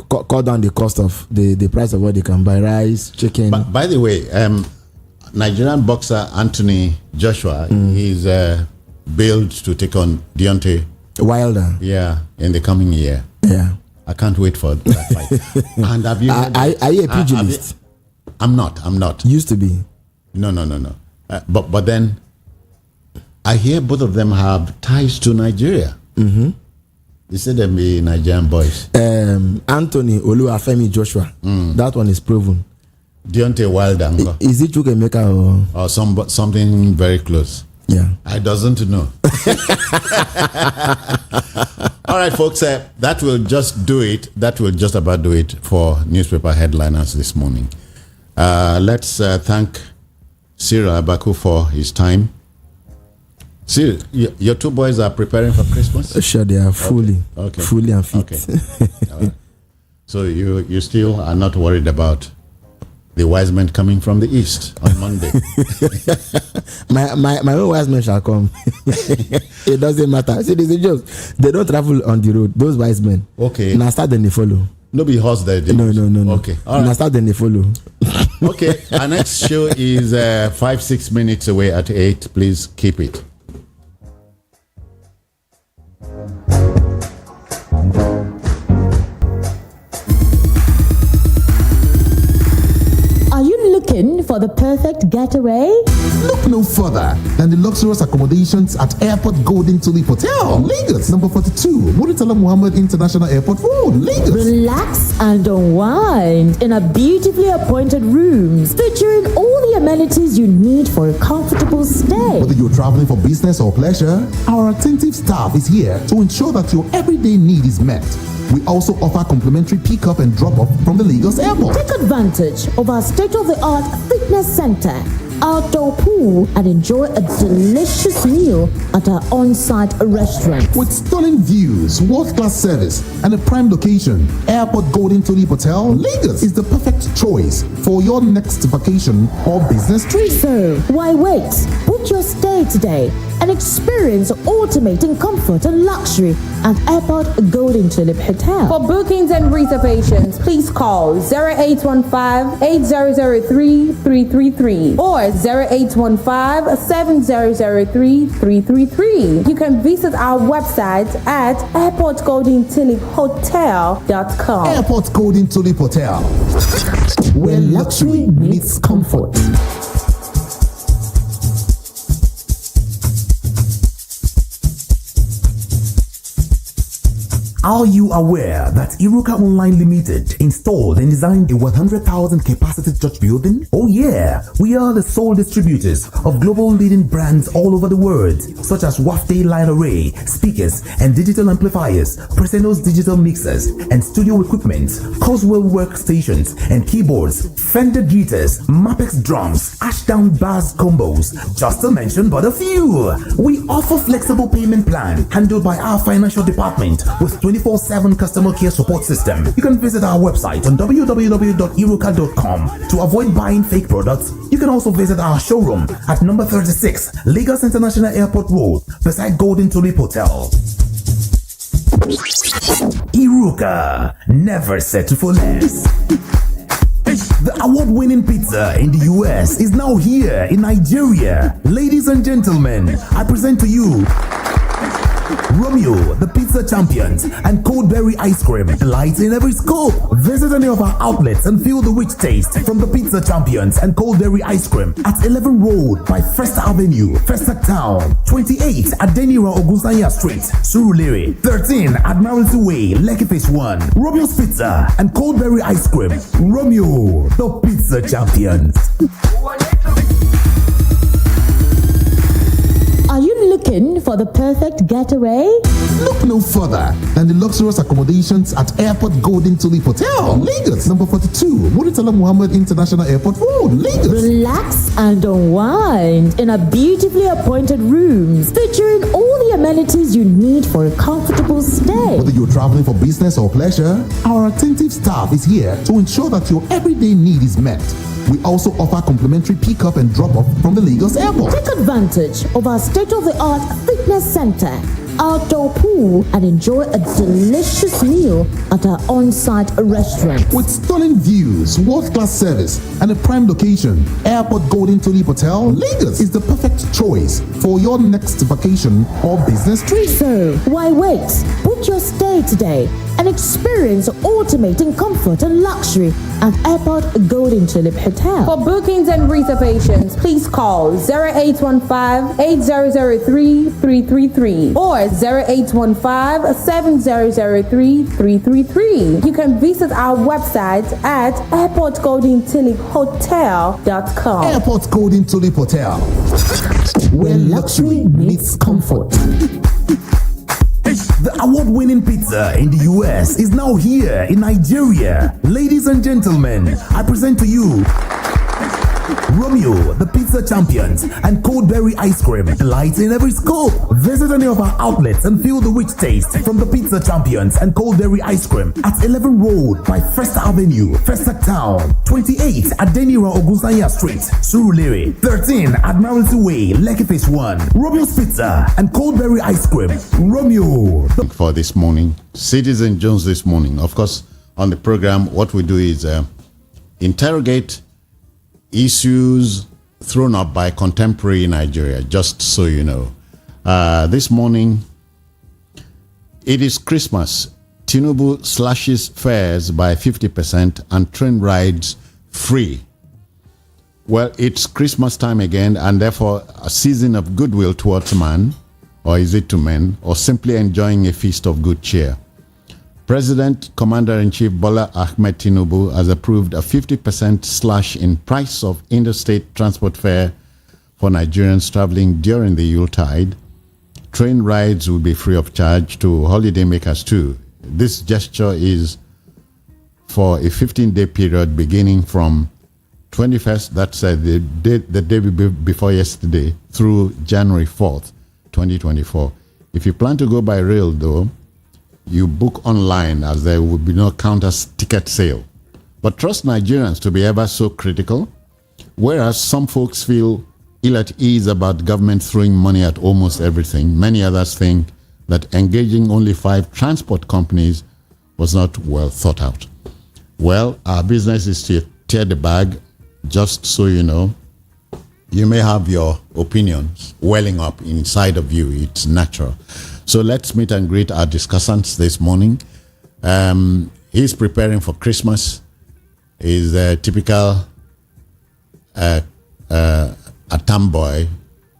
cut down the cost of the price of what they can buy: rice, chicken. By the way, Nigerian boxer Anthony Joshua is billed to take on Deontay Wilder. Yeah, in the coming year. Yeah, I can't wait for that fight. And have you? Are you a pugilist? I'm not. Used to be. No. But then I hear both of them have ties to Nigeria. They say they be Nigerian boys. Anthony Oluwafemi Joshua. That one is proven. Deontay Wilder. Is it Chukwemeka or something very close? Yeah. I doesn't know. All right, folks. That will just do it. That will just about do it for newspaper headliners this morning. Let's thank Cyril Abaku for his time. Cyril, your 2 boys are preparing for Christmas? Sure, they are fully and fit. Okay. All right. So you still are not worried about the wise men coming from the east on Monday? my own wise men shall come. It doesn't matter. See, there's a joke. They don't travel on the road. Those wise men. Okay. Now start then they follow. No be horse there. No. Okay. All right. Now start then they follow. Okay. Our next show is 5-6 minutes away at 8. Please keep it. Looking for the perfect getaway? Look no further than the luxurious accommodations at Airport Golden Tulip Hotel, Lagos, number 42, Murtala Muhammad International Airport Road, Lagos. Relax and unwind in a beautifully appointed rooms featuring all the amenities you need for a comfortable stay. Whether you're traveling for business or pleasure, our attentive staff is here to ensure that your everyday need is met. We also offer complimentary pickup and drop-off from the Lagos airport. Take advantage of our state-of-the-art fitness center, outdoor pool, and enjoy a delicious meal at our on-site restaurant. With stunning views, world-class service, and a prime location, Airport Golden Tulip Hotel, Lagos is the perfect choice for your next vacation or business trip. So, why wait? Book your stay today and experience ultimate in comfort and luxury at Airport Golden Tulip Hotel. For bookings and reservations, please call 0815-8003-333 or 0815-7003-333. You can visit our website at airportgoldentuliphotel.com. Airport Golden Tulip Hotel, where luxury meets comfort. Are you aware that Iruka Online Limited installed and designed a 100,000 capacity church building? Oh yeah, we are the sole distributors of global leading brands all over the world, such as Wafte Line Array, speakers and digital amplifiers, Preseno's digital mixers and studio equipment, Coswell workstations and keyboards, Fender guitars, Mapex drums, Ashdown bass combos, just to mention but a few. We offer flexible payment plan handled by our financial department with 24/7 customer care support system. You can visit our website on www.iruka.com to avoid buying fake products. You can also visit our showroom at number 36 Lagos International Airport Road beside Golden Tulip Hotel. Iruka, never settle for less. The award-winning pizza in the US is now here in Nigeria. Ladies and gentlemen, I present to you Romeo, the pizza champions, and cold berry ice cream, delights in every scoop. Visit any of our outlets and feel the rich taste from the pizza champions and cold berry ice cream at 11 Road by First Avenue, Festac Town, 28 Adenira Ogunsanya Street, Surulere, 13 Admiralty Way, Lekki Phase 1. Romeo's Pizza and cold berry ice cream. Romeo, the pizza champions. Are you looking for the perfect getaway? Look no further than the luxurious accommodations at Airport Golden Tulip Hotel, Lagos, number 42, Murtala Muhammad International Airport Road, Lagos. Relax and unwind in a beautifully appointed rooms featuring all the amenities you need for a comfortable stay. Whether you're traveling for business or pleasure, our attentive staff is here to ensure that your everyday need is met. We also offer complimentary pickup and drop-off from the Lagos airport. Take advantage of our state-of-the-art fitness center, outdoor pool, and enjoy a delicious meal at our on-site restaurant. With stunning views, world-class service, and a prime location, Airport Golden Tulip Hotel, Lagos is the perfect choice for your next vacation or business trip. So, why wait? Book your stay today and experience ultimate in comfort and luxury at Airport Golden Tulip Hotel. For bookings and reservations, please call 0815-8003-333 or 0815-7003-333. You can visit our website at airportgoldentuliphotel.com. Airport Golden Tulip Hotel, where luxury meets comfort. The award-winning pizza in the US is now here in Nigeria. Ladies and gentlemen, I present to you Romeo, the pizza Pizza Champions, and Cold Berry Ice Cream. Delight in every scoop. Visit any of our outlets and feel the rich taste from the Pizza Champions and Cold Berry Ice Cream at 11 Road by First Avenue, First Town, 28 at Denira Ogusanya Street, Surulere, 13 Admiralty Way, Lekki Phase 1, Romeo's Pizza and Cold Berry Ice Cream. Romeo. For this morning, Citizen Jones this morning. Of course, on the program, what we do is interrogate issues thrown up by contemporary Nigeria, just so you know. This morning, it is Christmas. Tinubu slashes fares by 50% and train rides free. Well, it's Christmas time again, and therefore a season of goodwill towards man, or is it to men, or simply enjoying a feast of good cheer. President Commander-in-Chief Bola Ahmed Tinubu has approved a 50% slash in price of interstate transport fare for Nigerians traveling during the Yuletide. Train rides will be free of charge to holidaymakers too. This gesture is for a 15-day period beginning from 21st, that's the day before yesterday, through January 4th, 2024. If you plan to go by rail, though, you book online, as there will be no counter ticket sale. But trust Nigerians to be ever so critical. Whereas some folks feel ill at ease about government throwing money at almost everything, many others think that engaging only 5 transport companies was not well thought out. Well, our business is to tear the bag, just so you know. You may have your opinions welling up inside of you. It's natural. So let's meet and greet our discussants this morning. He's preparing for Christmas. He's a typical Atam boy,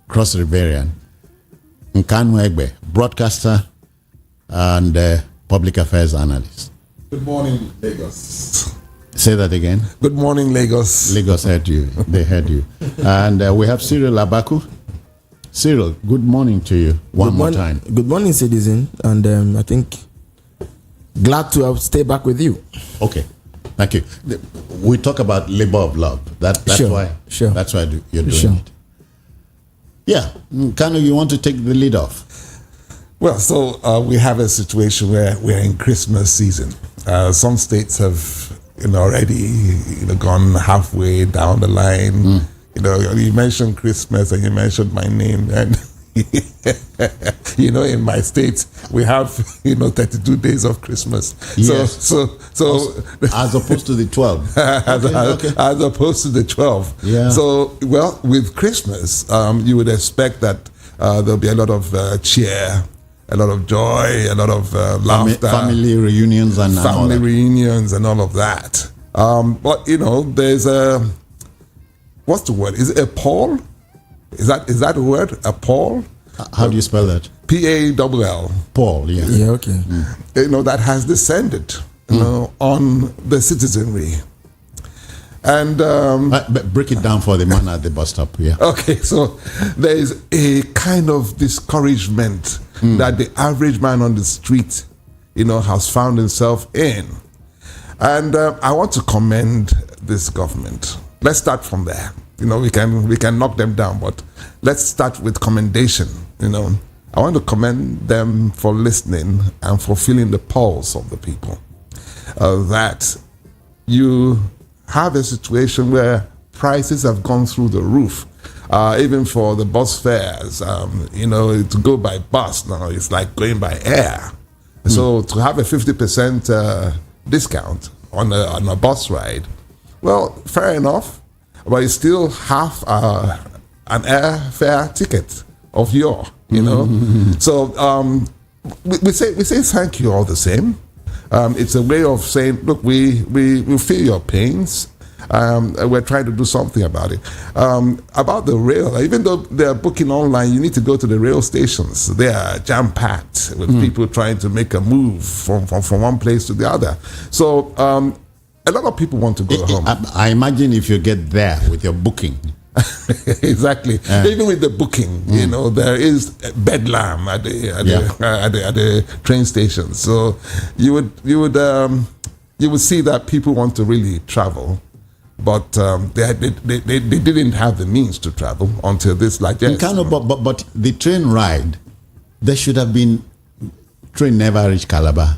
cross-Riverian. Nkanu Egbe, broadcaster and public affairs analyst. Good morning, Lagos. Say that again. Good morning, Lagos. Lagos heard you. They heard you. And we have Cyril Abaku. Cyril, good morning to you one more time. Good morning, citizen. And I think glad to stay back with you. Okay. Thank you. We talk about labor of love. That's why you're doing it. Yeah. Kanu, you want to take the lead off? Well, so we have a situation where we're in Christmas season. Some states have already gone halfway down the line. You mentioned Christmas and you mentioned my name, and in my state we have 32 days of Christmas. Yes. So as opposed to the 12. As opposed to the 12. Yeah. So with Christmas, you would expect that there'll be a lot of cheer, a lot of joy, a lot of laughter, family reunions and all of that. But there's a, what's the word? Is it a pall? Is that a word? A pall? How do you spell that? P-A-L-L. Paul, yeah. Yeah, okay. That has descended on the citizenry. And break it down for the man at the bus stop. Yeah. Okay, so there is a kind of discouragement that the average man on the street, has found himself in. And I want to commend this government. Let's start from there. We can knock them down, but let's start with commendation. I want to commend them for listening and for feeling the pulse of the people. That you have a situation where prices have gone through the roof. Even for the bus fares, to go by bus now, it's like going by air. So to have a 50% discount on a bus ride, well, fair enough, but it's still half an airfare ticket of your, So we say thank you all the same. It's a way of saying, look, we feel your pains. We're trying to do something about it. About the rail, even though they're booking online, you need to go to the rail stations. They are jam-packed with people trying to make a move from one place to the other. So a lot of people want to go home. I imagine if you get there with your booking. Exactly. Even with the booking, there is bedlam at the train station. So you would see that people want to really travel. but they didn't have the means to travel until this. Like, yes, but the train ride, there should have been. Train never reach Calabar,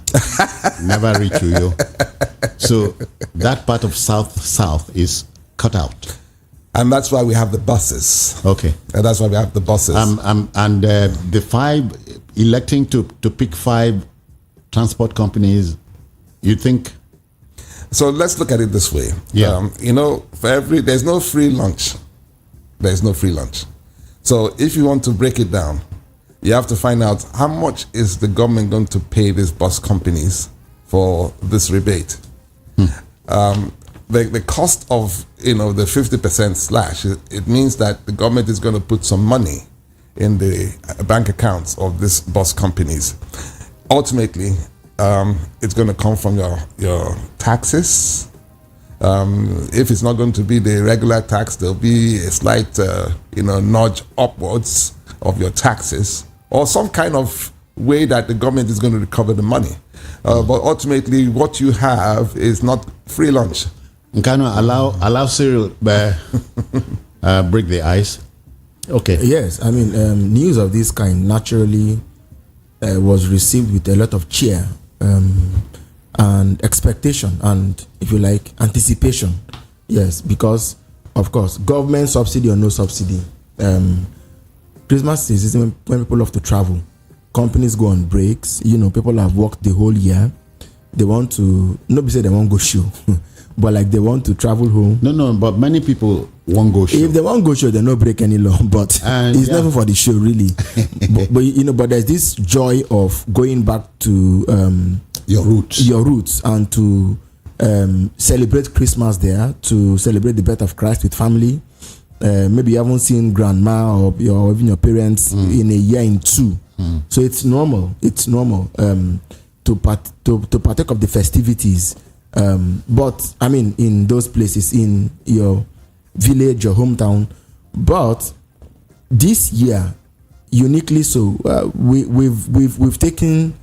never reach Uyo. So that part of south is cut out. And that's why we have the buses. Okay. And that's why we have the buses. And the 5, electing to pick 5 transport companies, you think? So let's look at it this way. Yeah. There's no free lunch. There's no free lunch. So if you want to break it down, you have to find out how much is the government going to pay these bus companies for this rebate. The cost of the 50% slash, it means that the government is going to put some money in the bank accounts of these bus companies. Ultimately, it's going to come from your taxes. If it's not going to be the regular tax, there'll be a slight nudge upwards of your taxes, or some kind of way that the government is going to recover the money. But ultimately, what you have is not free lunch. Nkano, allow Cyril break the ice. Okay. Yes, I mean, news of this kind naturally was received with a lot of cheer and expectation and, if you like, anticipation. Yes, because, of course, government subsidy or no subsidy, Christmas is when people love to travel. Companies go on breaks. People have worked the whole year. They want to, nobody say they won't go show, but like they want to travel home. No, but many people won't go show. If they won't go show, they no break any law. But it's never for the show, really. but there's this joy of going back to your roots and to celebrate Christmas there, to celebrate the birth of Christ with family. Maybe you haven't seen grandma or even your parents in a year in 2. So it's normal. It's normal to partake of the festivities. But I mean, in those places, in your village, your hometown. But this year, uniquely so, we've taken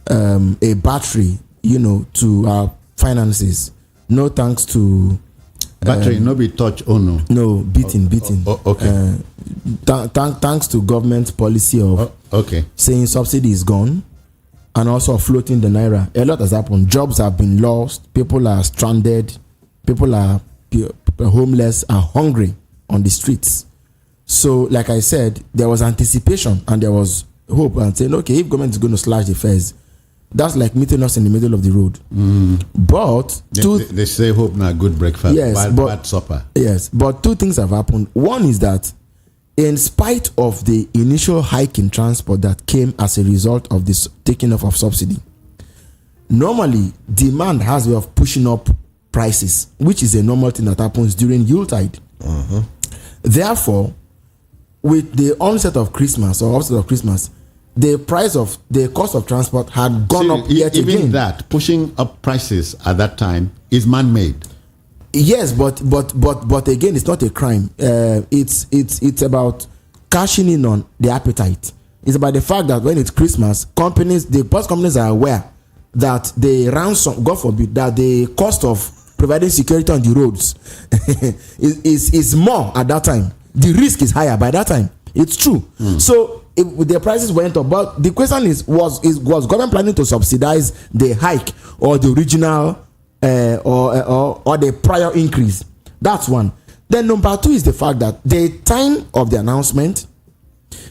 a battery, to our finances. No thanks to battery. No be touch. Oh no. No beating. Okay. Thanks to government policy of saying subsidy is gone, and also floating the Naira. A lot has happened. Jobs have been lost. People are stranded. People are homeless, are hungry on the streets. So, like I said, there was anticipation and there was hope and saying, okay, if government is going to slash the fares, that's like meeting us in the middle of the road. But they say hope not good breakfast, bad supper. Yes, but 2 things have happened. One is that in spite of the initial hike in transport that came as a result of this taking off of subsidy, normally demand has a way of pushing up prices, which is a normal thing that happens during Yuletide. Therefore, with the onset of Christmas or offset of Christmas, the cost of transport had gone up yet even again. That pushing up prices at that time is man-made. Yes, but again, it's not a crime. It's about cashing in on the appetite. It's about the fact that when it's Christmas, the bus companies are aware that the ransom, God forbid, that the cost of providing security on the roads is more at that time. The risk is higher by that time. It's true. So the prices went up, but the question is, was government planning to subsidize the hike or the original or the prior increase? That's one. Then number 2 is the fact that the time of the announcement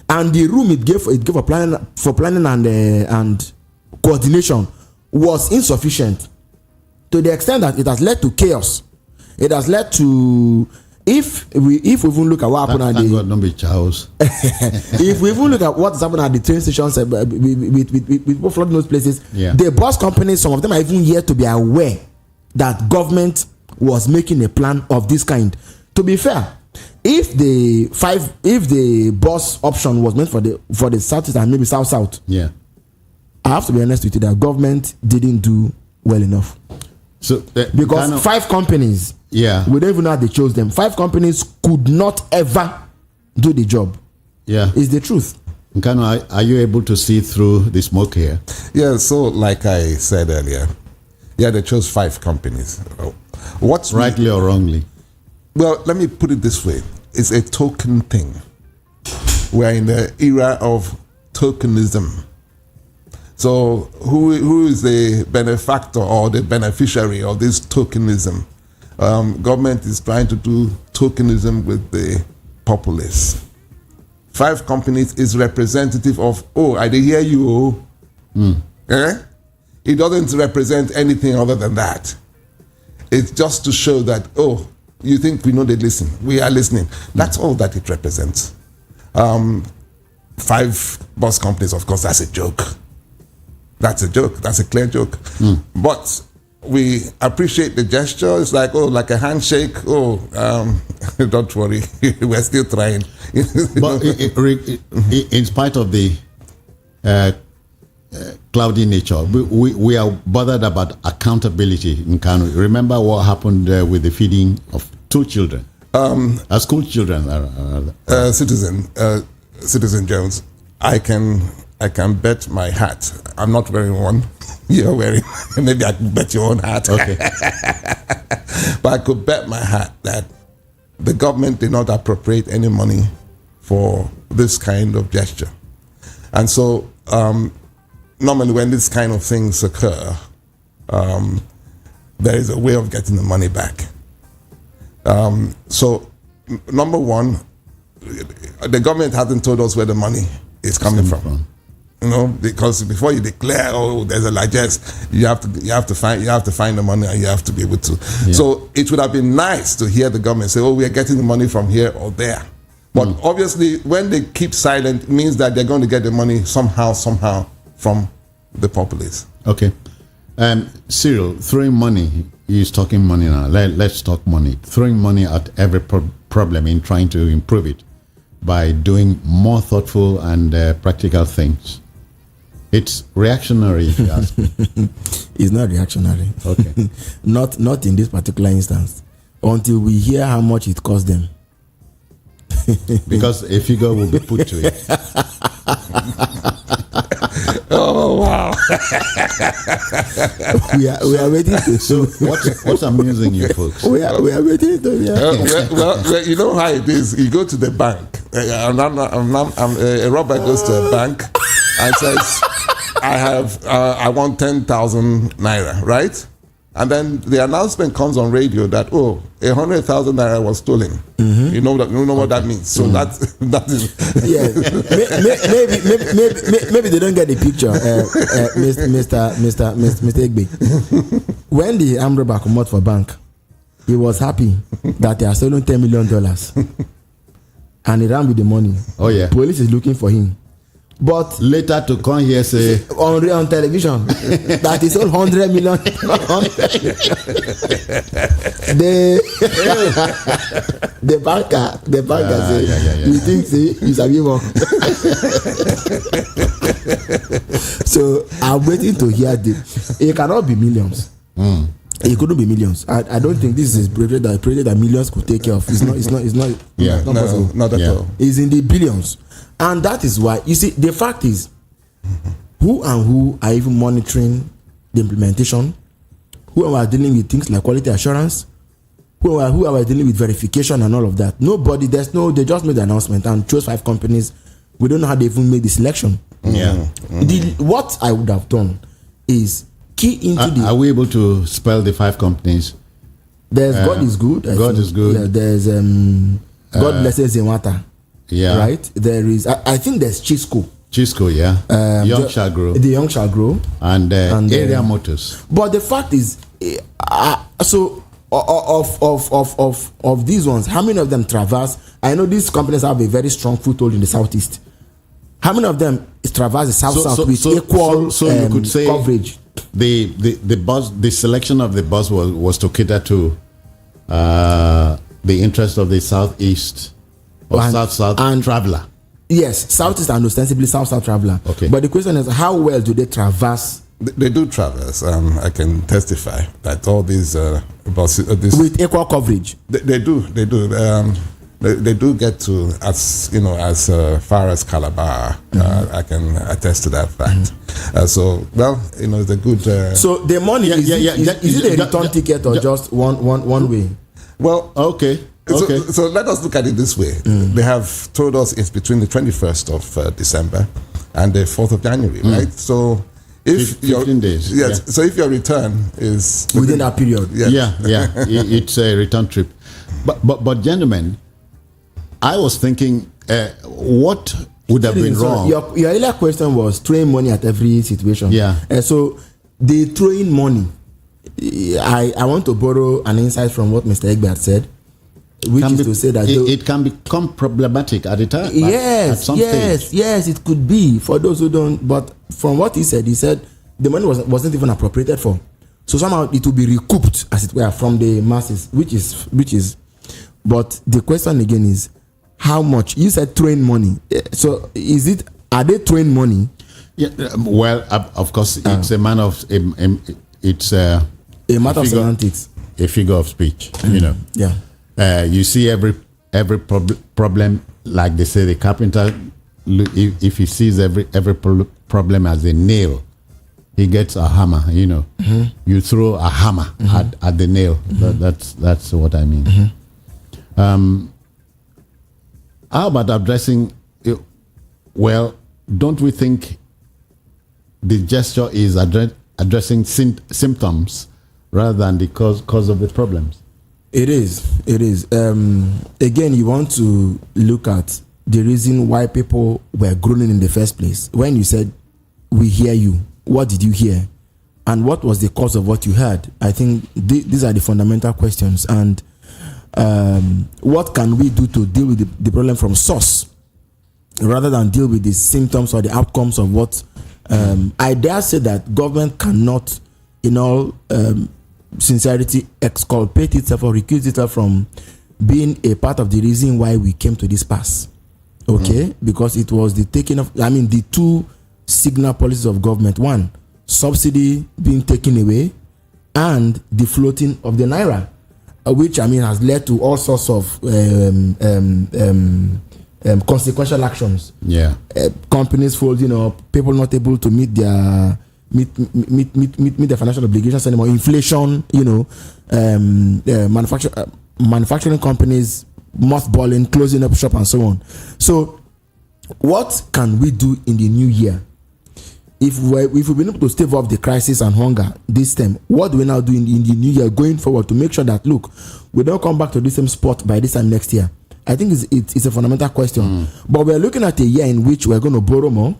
and the room it gave for planning and coordination was insufficient, to the extent that it has led to chaos. It has led to, if we even look at what happened at if we even look at what's happened at the train stations with people flooding those places, the bus companies, some of them are even yet to be aware that government was making a plan of this kind. To be fair, if the bus option was meant for the south and maybe south, I have to be honest with you that government didn't do well enough. So because 5 companies, we don't even know how they chose them. 5 companies could not ever do the job. Is the truth. Nkano, are you able to see through the smoke here? Yeah, so like I said earlier, they chose 5 companies. What's rightly or wrongly? Well, let me put it this way. It's a token thing. We're in the era of tokenism. So who is the benefactor or the beneficiary of this tokenism? Government is trying to do tokenism with the populace. 5 companies is representative of, I did hear you. It doesn't represent anything other than that. It's just to show that, you think we know they listen. We are listening. That's all that it represents. 5 bus companies, of course, that's a joke. That's a joke. That's a clear joke. But we appreciate the gesture. It's like, like a handshake. Don't worry. We're still trying. But in spite of the cloudy nature, we are bothered about accountability in Kano. Remember what happened with the feeding of 2 children? School children. Citizen Jones, I can bet my hat. I'm not wearing one. You're wearing. Maybe I could bet your own hat. Okay. But I could bet my hat that the government did not appropriate any money for this kind of gesture. And so normally when this kind of things occur, there is a way of getting the money back. So number one, the government hasn't told us where the money is coming from. Because before you declare, there's a largesse, you have to find the money, and you have to be able to. Yeah. So it would have been nice to hear the government say, we are getting the money from here or there. But obviously, when they keep silent, it means that they're going to get the money somehow from the populace. Okay. Cyril, throwing money, he's talking money now. Let's talk money. Throwing money at every problem in trying to improve it by doing more thoughtful and practical things. It's reactionary, if you ask me. It's not reactionary. Okay. Not in this particular instance. Until we hear how much it cost them. Because a figure will be put to it. Oh, wow. we are waiting to. So what's amusing you folks? We are waiting to. Well, you know how it is. You go to the bank. A robber goes to a bank and says, I want 10,000 Naira, right? And then the announcement comes on radio that 100,000 Naira was stolen. Mm-hmm. You know what that means. So that is maybe they don't get the picture, Mr. Egbe. When the Anambra come out for bank, he was happy that they are stolen $10 million, and he ran with the money. Oh yeah, police is looking for him. But later to come here say on television that is all 100 million. the banker say you think say you sabi more. So I'm waiting to hear this. It cannot be millions. It couldn't be millions. I don't think this is project that millions could take care of. It's not possible. Not at all. It's in the billions. And that is why, you see, the fact is, who are even monitoring the implementation, who are dealing with things like quality assurance, who are dealing with verification and all of that. Nobody, they just made the announcement and chose 5 companies. We don't know how they even made the selection. Yeah. What I would have done is key into Are we able to spell the 5 companies? There's God is good. God is good. Yeah, there's God blesses Ijeoma. Yeah. Right? There is, I think there's Chisco, yeah. Young shall grow. The Young shall grow. And Area Motors. But the fact is, so of these ones, how many of them traverse? I know these companies have a very strong foothold in the southeast. How many of them traverse the south with equal you could say coverage? The selection of the bus was to cater to the interest of the southeast. Or south and traveler. Yes, southeast and ostensibly south traveler. Okay. But the question is, how well do they traverse? They do traverse. I can testify that all these buses with equal coverage. They do. They do get to as far as Calabar. I can attest to that fact. It's a good. So the money is it a return ticket or just one way? Well, okay. Okay. So let us look at it this way. They have told us it's between the 21st of December and the 4th of January, right? So if 15 days. Yes. Yeah. So if your return is within that period. Yeah. It's a return trip. But gentlemen, I was thinking, what would have been wrong? Your earlier question was throwing money at every situation. Yeah. So the throwing money, I want to borrow an insight from what Mr. Egbe had said, which is to say that it can become problematic at the time. At some stage. Yes, it could be for those who don't. But from what he said the money wasn't even appropriated for. So somehow it will be recouped, as it were, from the masses, which is. But the question again is, how much? You said throwing money. So are they throwing money? Yeah. Well, of course, it's a matter of it's a matter of semantics, a figure of speech. You know. Yeah. You see every problem, like they say, the carpenter, if he sees every problem as a nail, he gets a hammer. You know, you throw a hammer at the nail. That's what I mean. How about addressing? Well, don't we think the gesture is addressing symptoms rather than the cause of the problems? It is. Again, you want to look at the reason why people were groaning in the first place. When you said, "We hear you," what did you hear? And what was the cause of what you heard? I think these are the fundamental questions. And what can we do to deal with the problem from source, rather than deal with the symptoms or the outcomes of what? I dare say that government cannot, in all sincerity, exculpate itself or recuse itself from being a part of the reason why we came to this pass. Okay? Because it was the taking of, the two signal policies of government. One, subsidy being taken away, and the floating of the Naira, which has led to all sorts of consequential actions. Yeah. Companies folding up, people not able to meet their financial obligations anymore. Inflation, manufacturing companies mothballing, closing up shop, and so on. So, what can we do in the new year? If we've been able to stave off the crisis and hunger this time, what do we now do in the new year going forward to make sure that, look, we don't come back to the same spot by this time next year? I think it's a fundamental question. But we're looking at a year in which we're going to borrow more,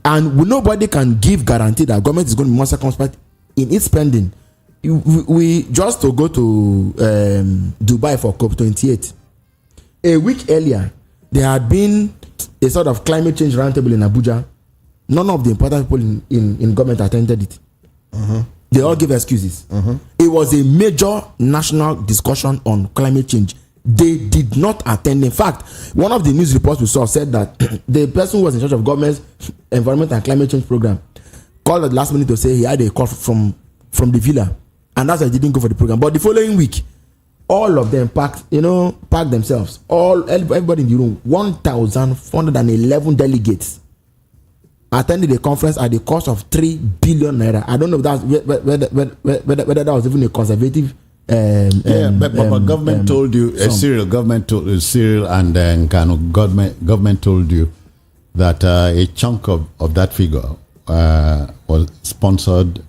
and nobody can give guarantee that government is going to be more circumspect in its spending. We just to go to Dubai for COP28. A week earlier, there had been a sort of climate change roundtable in Abuja. None of the important people in government attended it. They all gave excuses. It was a major national discussion on climate change. They did not attend. In fact, one of the news reports we saw said that the person who was in charge of government's environment and climate change program called at the last minute to say he had a call from the villa, and that's why he didn't go for the program. But the following week, all of them packed themselves. Everybody in the room, 1,411 delegates attended a conference at the cost of 3 billion naira. I don't know if that's whether that was even a conservative. But government told you, Cyril and Nkanu government told you that a chunk of that figure was sponsored.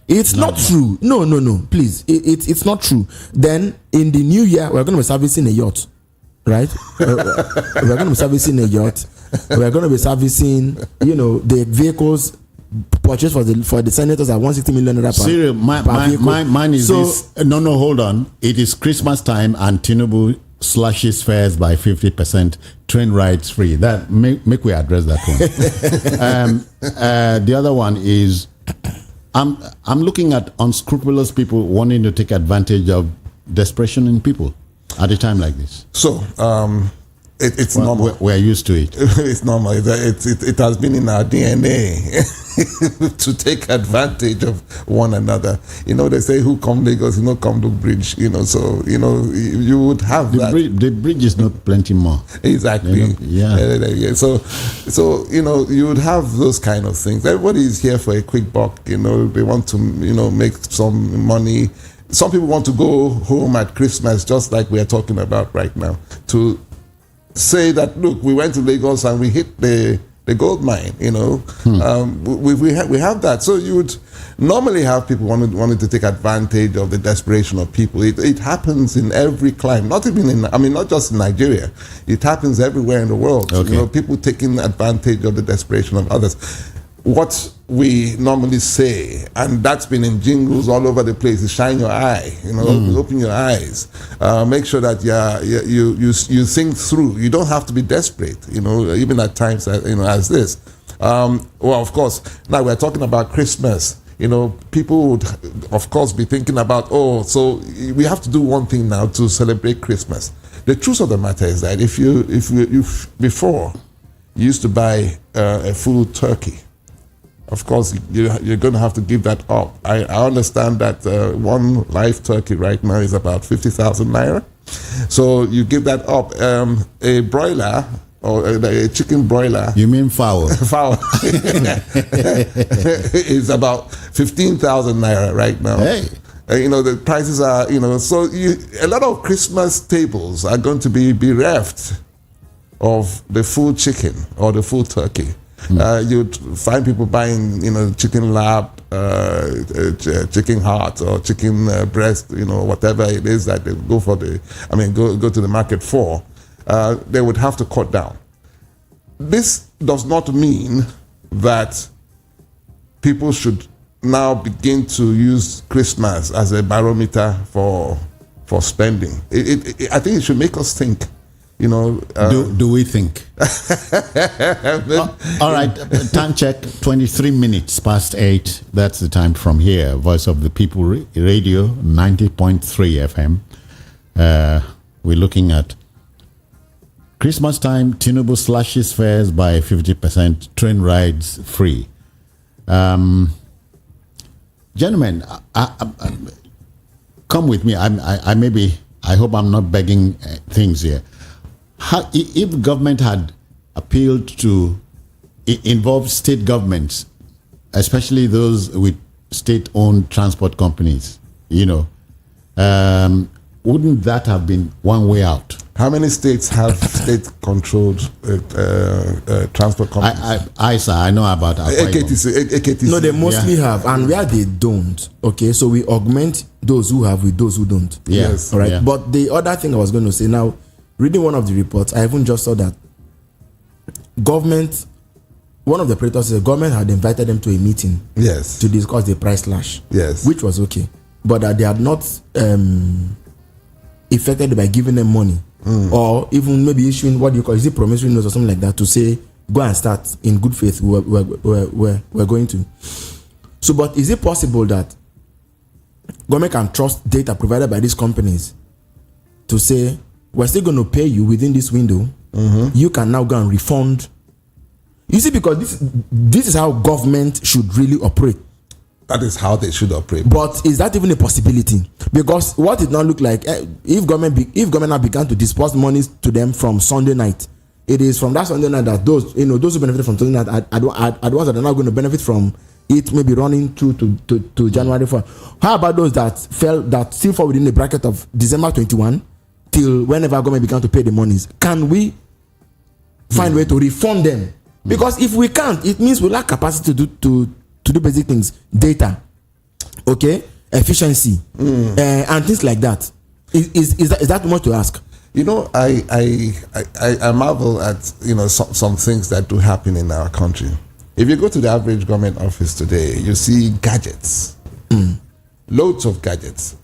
It's not true. No. Please, it's not true. Then in the new year, we're going to be servicing a yacht, right? We're going to be servicing a yacht. We're going to be servicing, the vehicles purchased for the senators at 160 million naira per Cyril, mine is this. No, hold on. It is Christmas time and Tinubu slashes fares by 50%, train rides free. That make we address that one. The other one is I'm looking at unscrupulous people wanting to take advantage of desperation in people at a time like this. So it's normal. We're used to it. It's normal. It has been in our DNA to take advantage of one another. They say, "Who come Lagos, come to bridge." So you would have that. The bridge is not plenty more. Exactly. Yeah. So you would have those kind of things. Everybody is here for a quick buck. They want to make some money. some people want to go home at Christmas, just like we are talking about right now, to say that, look, we went to Lagos and we hit the gold mine, we have that. So you would normally have people wanting to take advantage of the desperation of people. It happens in every climate, not just in Nigeria. It happens everywhere in the world. Okay. People taking advantage of the desperation of others. What we normally say, and that's been in jingles all over the place, is shine your eye. Open your eyes. Make sure that you think through. You don't have to be desperate. Even at times as this. Well, of course, now we're talking about Christmas. People would, of course, be thinking about, so we have to do one thing now to celebrate Christmas. The truth of the matter is that if before you used to buy a full turkey, of course, you're going to have to give that up. I understand that one live turkey right now is about 50,000 Naira. So you give that up. A broiler or a chicken broiler. You mean fowl? Fowl. Is about 15,000 Naira right now. Hey. The prices are, so a lot of Christmas tables are going to be bereft of the full chicken or the full turkey. You'd find people buying, chicken lap, chicken heart, or chicken breast, whatever it is that they go for go to the market for. They would have to cut down. This does not mean that people should now begin to use Christmas as a barometer for spending. I think it should make us think. Do we think? All right, time check, 23 minutes past 8. That's the time from here. Voice of the People Radio, 90.3 FM. We're looking at Christmas time. Tinubu slashes fares by 50%. Train rides free. Gentlemen, come with me. I hope I'm not begging things here. If government had appealed to involve state governments, especially those with state-owned transport companies, wouldn't that have been one way out? How many states have state-controlled transport companies? I know about AKTC. No, they mostly have, and where they don't, okay, so we augment those who have with those who don't. Yes. All right. Yeah. But the other thing I was going to say now, reading one of the reports, I even just saw that one of the operators said the government had invited them to a meeting to discuss the price slash, which was okay, but that they had not affected by giving them money or even maybe issuing promissory notes or something like that to say go and start in good faith. We're going to. So, but is it possible that government can trust data provided by these companies to say, we're still going to pay you within this window. You can now go and refund. You see, because this is how government should really operate. That is how they should operate. But is that even a possibility? Because what it now look like, if government now began to disperse monies to them from Sunday night, it is from that Sunday night that those who benefit from Sunday night are the ones that are now going to benefit from it, maybe running through to January 4. How about those that still fall within the bracket of December 21 till whenever government began to pay the monies? Can we find a way to refund them? Because if we can't, it means we lack capacity to do basic things, data, okay, efficiency, and things like that. Is that too much to ask? I marvel at some things that do happen in our country. If you go to the average government office today, you see gadgets, loads of gadgets.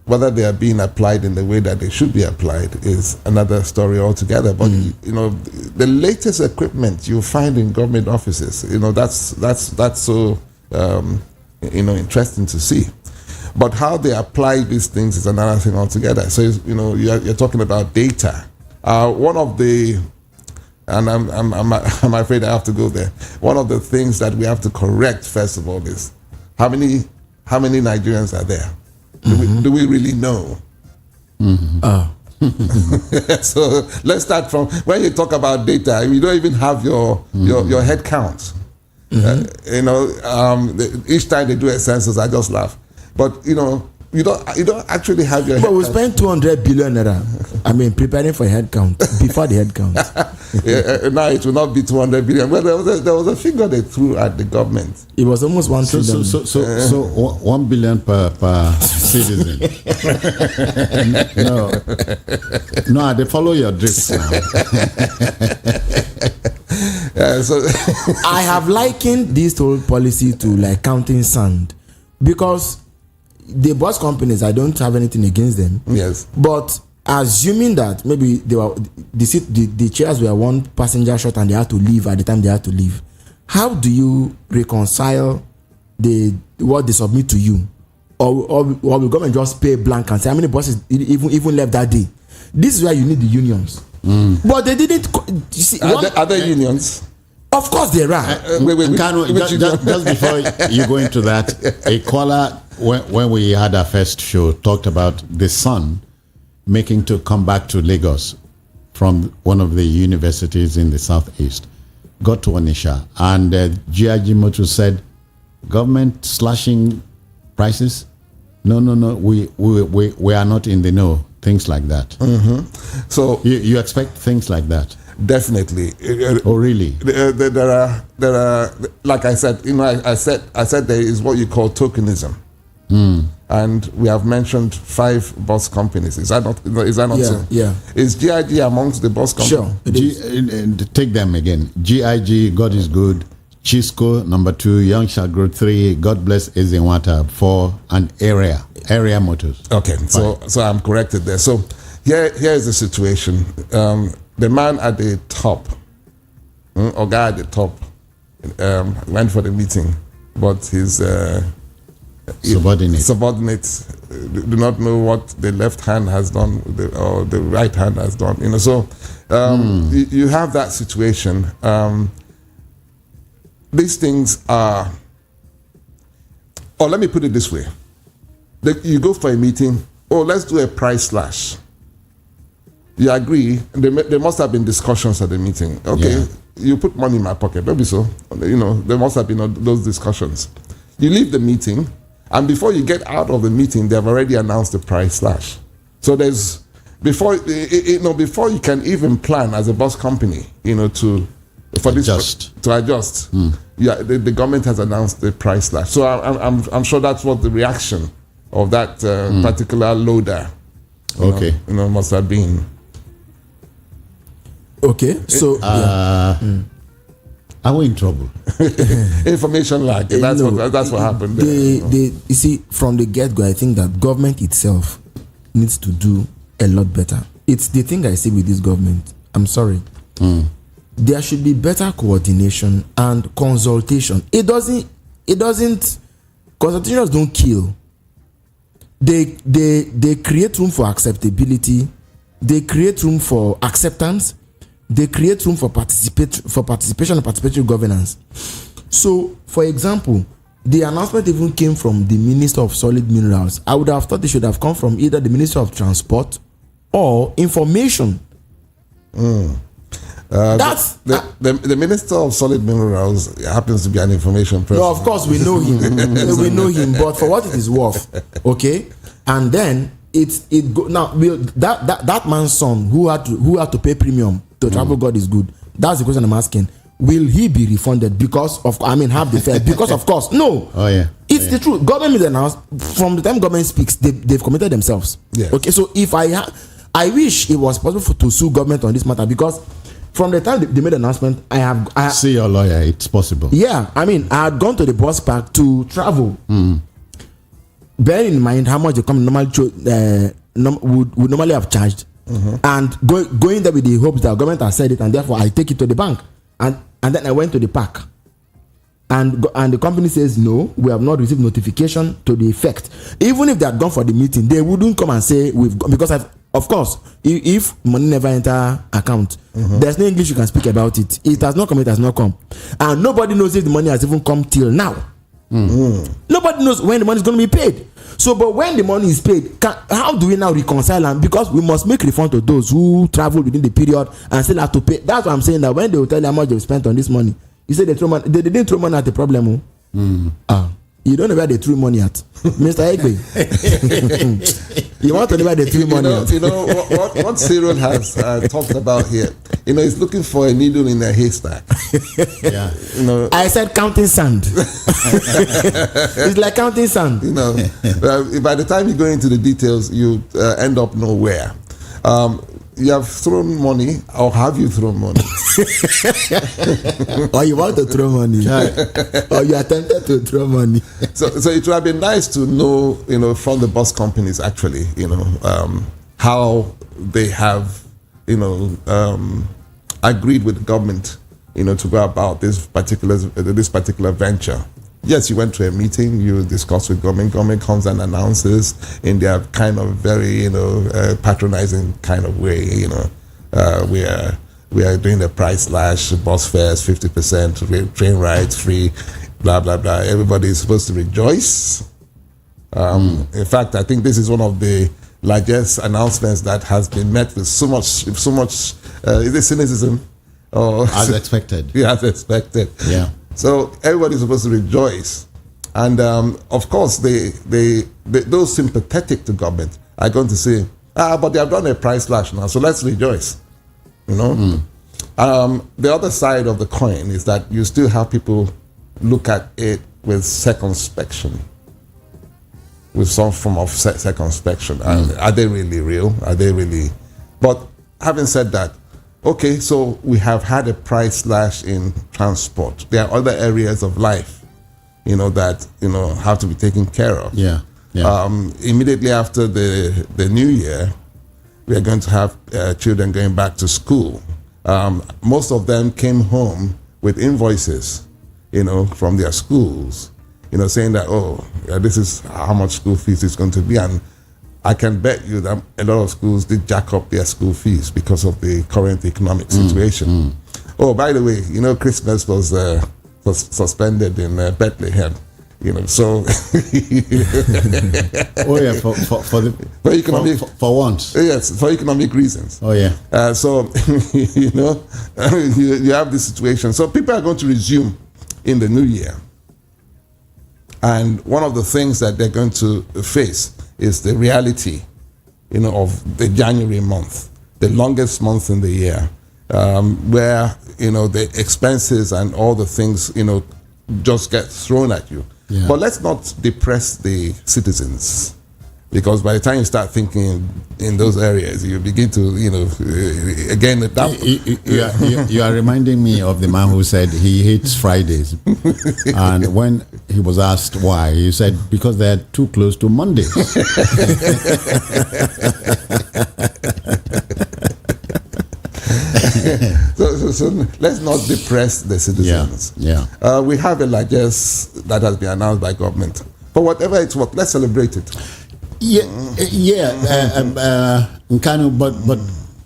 Whether they are being applied in the way that they should be applied is another story altogether. But the latest equipment you find in government offices, that's so interesting to see. But how they apply these things is another thing altogether. So you're talking about data. One of the, and I'm afraid I have to go there. One of the things that we have to correct first of all is how many Nigerians are there. Do we really know? So let's start from when you talk about data. You don't even have your head count. Each time they do a census, I just laugh. But you don't actually have your. But we spent 200 billion naira. I mean, preparing for a head count before the head count. Now it will not be 200 billion. But there was a figure they threw at the government. It was almost 1 trillion. So 1 billion per citizen. No, they follow your drift now. So I have likened this whole policy to like counting sand, because the bus companies, I don't have anything against them. Yes. But assuming that maybe they were the chairs were one passenger short and they had to leave at the time they had to leave, how do you reconcile what they submit to you, or will government just pay blank and say how many buses even left that day? This is where you need the unions. But they didn't. You see, are there unions? Of course there are. Just before you go into that, a caller when we had our first show talked about the son making to come back to Lagos from one of the universities in the southeast, got to Onitsha, and GIG Motor said, government slashing prices? No, we are not in the know. Things like that. So you expect things like that? Definitely. Oh, really? There are like I said, I said there is what you call tokenism, and we have mentioned 5 bus companies. Is that not so? Yeah. Is GIG amongst the bus companies? Sure. Take them again. GIG, God is good. Chisco, number 2. Young shall grow 3. God bless Ezenwata 4, and Area Motors. Okay, so I'm corrected there. So here is the situation. The man at the top, or guy at the top, went for the meeting, but his subordinates do not know what the left hand has done or the right hand has done. So you have that situation. These things are, or let me put it this way. You go for a meeting, let's do a price slash. You agree, there must have been discussions at the meeting. Okay, you put money in my pocket, maybe so. There must have been those discussions. You leave the meeting, and before you get out of the meeting, they have already announced the price slash. So before you can even plan as a bus company, to adjust. The government has announced the price slash. So I'm sure that's what the reaction of that particular loader must have been. Okay, so are we in trouble? Information lag. That's what happened there. You see, from the get-go, I think that government itself needs to do a lot better. It's the thing I see with this government. I'm sorry. There should be better coordination and consultation. Consultations don't kill. They create room for acceptability. They create room for acceptance. They create room for participation and participatory governance. So, for example, the announcement even came from the Minister of Solid Minerals. I would have thought they should have come from either the Minister of Transport or Information. The Minister of Solid Minerals happens to be an information person. No, of course we know him. We know him, but for what it is worth, okay. And then that man's son who had to pay premium to travel. God is good. That's the question I'm asking. Will he be refunded because of have the fare? Because of course no. It's the truth. Government announced from the time government speaks, they've committed themselves. Yes. Okay, so if I wish it was possible to sue government on this matter, because from the time they made an announcement, I have see your lawyer. It's possible. Yeah, I had gone to the bus park to travel. Bearing in mind how much the company would normally have charged, and going there with the hopes that government has said it, and therefore I take it to the bank, and then I went to the park, and the company says no, we have not received notification to the effect. Even if they had gone for the meeting, they wouldn't come and say because of course, if money never enter account, there's no English you can speak about it. It has not come, it has not come. And nobody knows if the money has even come till now. Nobody knows when the money is going to be paid. So, but when the money is paid, how do we now reconcile them? Because we must make refund to those who traveled within the period and still have to pay. That's why I'm saying that when they will tell you how much they've spent on this money, you say they didn't throw money at the problem. You don't know where they threw money at. Mr. Egbe, you want to divide the three money? What Cyril has talked about here. He's looking for a needle in a haystack. Yeah. I said counting sand. It's like counting sand. By the time you go into the details, you end up nowhere. You have thrown money, or have you thrown money? Or you want to throw money? Or you attempted to throw money? So it would have been nice to know, from the bus companies actually, how they have, agreed with the government, to go about this particular venture. Yes, you went to a meeting, you discussed with government. Government comes and announces in their kind of very, patronizing kind of way, we are doing the price slash, bus fares 50%, train rides free, blah blah blah. Everybody is supposed to rejoice. In fact, I think this is one of the largest announcements that has been met with so much. Is it cynicism? As expected. Yeah, as expected. Yeah. So everybody's supposed to rejoice, and of course, those sympathetic to government are going to say, but they have done a price slash now, so let's rejoice. The other side of the coin is that you still have people look at it with circumspection, with some form of circumspection. Are they really real? Are they really? But having said that, okay, so we have had a price slash in transport. There are other areas of life, that have to be taken care of. Yeah. Immediately after the new year, we are going to have children going back to school. Most of them came home with invoices, from their schools, saying that this is how much school fees is going to be, and I can bet you that a lot of schools did jack up their school fees because of the current economic situation. Oh, by the way, Christmas was suspended in Bethlehem. So for once. Yes, for economic reasons. Oh yeah. So you have this situation. So people are going to resume in the new year, and one of the things that they're going to face is the reality, of the January month, the longest month in the year, where, the expenses and all the things, just get thrown at you. Yeah. But let's not depress the citizens, because by the time you start thinking in those areas, you begin to, again, you are reminding me of the man who said he hates Fridays. And when he was asked why, he said, because they're too close to Mondays. So let's not depress the citizens. Yeah. We have a largesse that has been announced by government. But whatever it's worth, let's celebrate it. Nkanu, but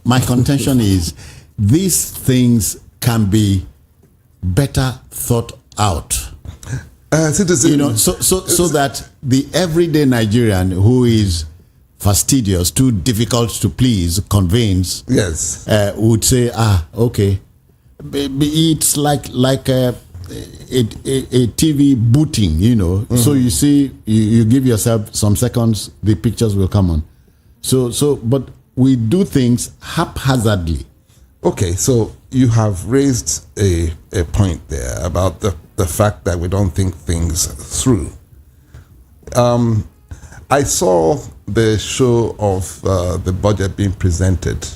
my contention is these things can be better thought out. Citizens, so that the everyday Nigerian who is fastidious, too difficult to please, convince, yes, would say, okay, it's like a TV booting, So you see, you give yourself some seconds, the pictures will come on. But we do things haphazardly. Okay, so you have raised a point there about the fact that we don't think things through. I saw the show of the budget being presented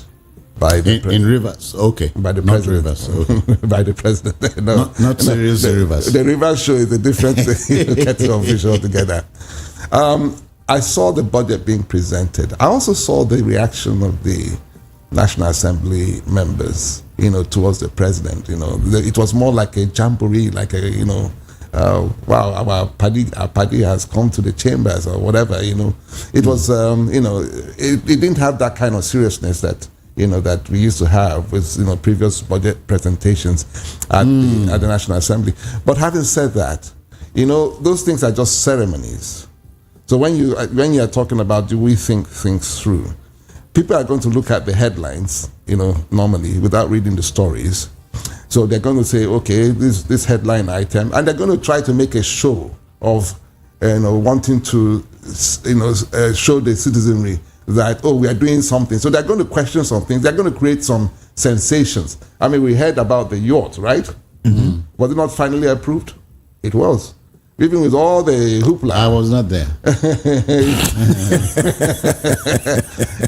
by the in Rivers, okay, by the not president. Rivers, okay. By the president, no, not serious Rivers. The Rivers show is a different kettle of fish altogether. I saw the budget being presented. I also saw the reaction of the National Assembly members, towards the president. It was more like a jamboree, like a, wow, our party has come to the chambers or whatever. It was, it didn't have that kind of seriousness that that we used to have with previous budget presentations at the National Assembly. But having said that, those things are just ceremonies. So when you are talking about, do we think things through? People are going to look at the headlines, normally without reading the stories. So they're going to say, okay, this headline item, and they're going to try to make a show of wanting to, show the citizenry that, we are doing something. So they're going to question some things. They're going to create some sensations. I mean, we heard about the yacht, right? Mm-hmm. Was it not finally approved? It was. Even with all the hoopla. I was not there.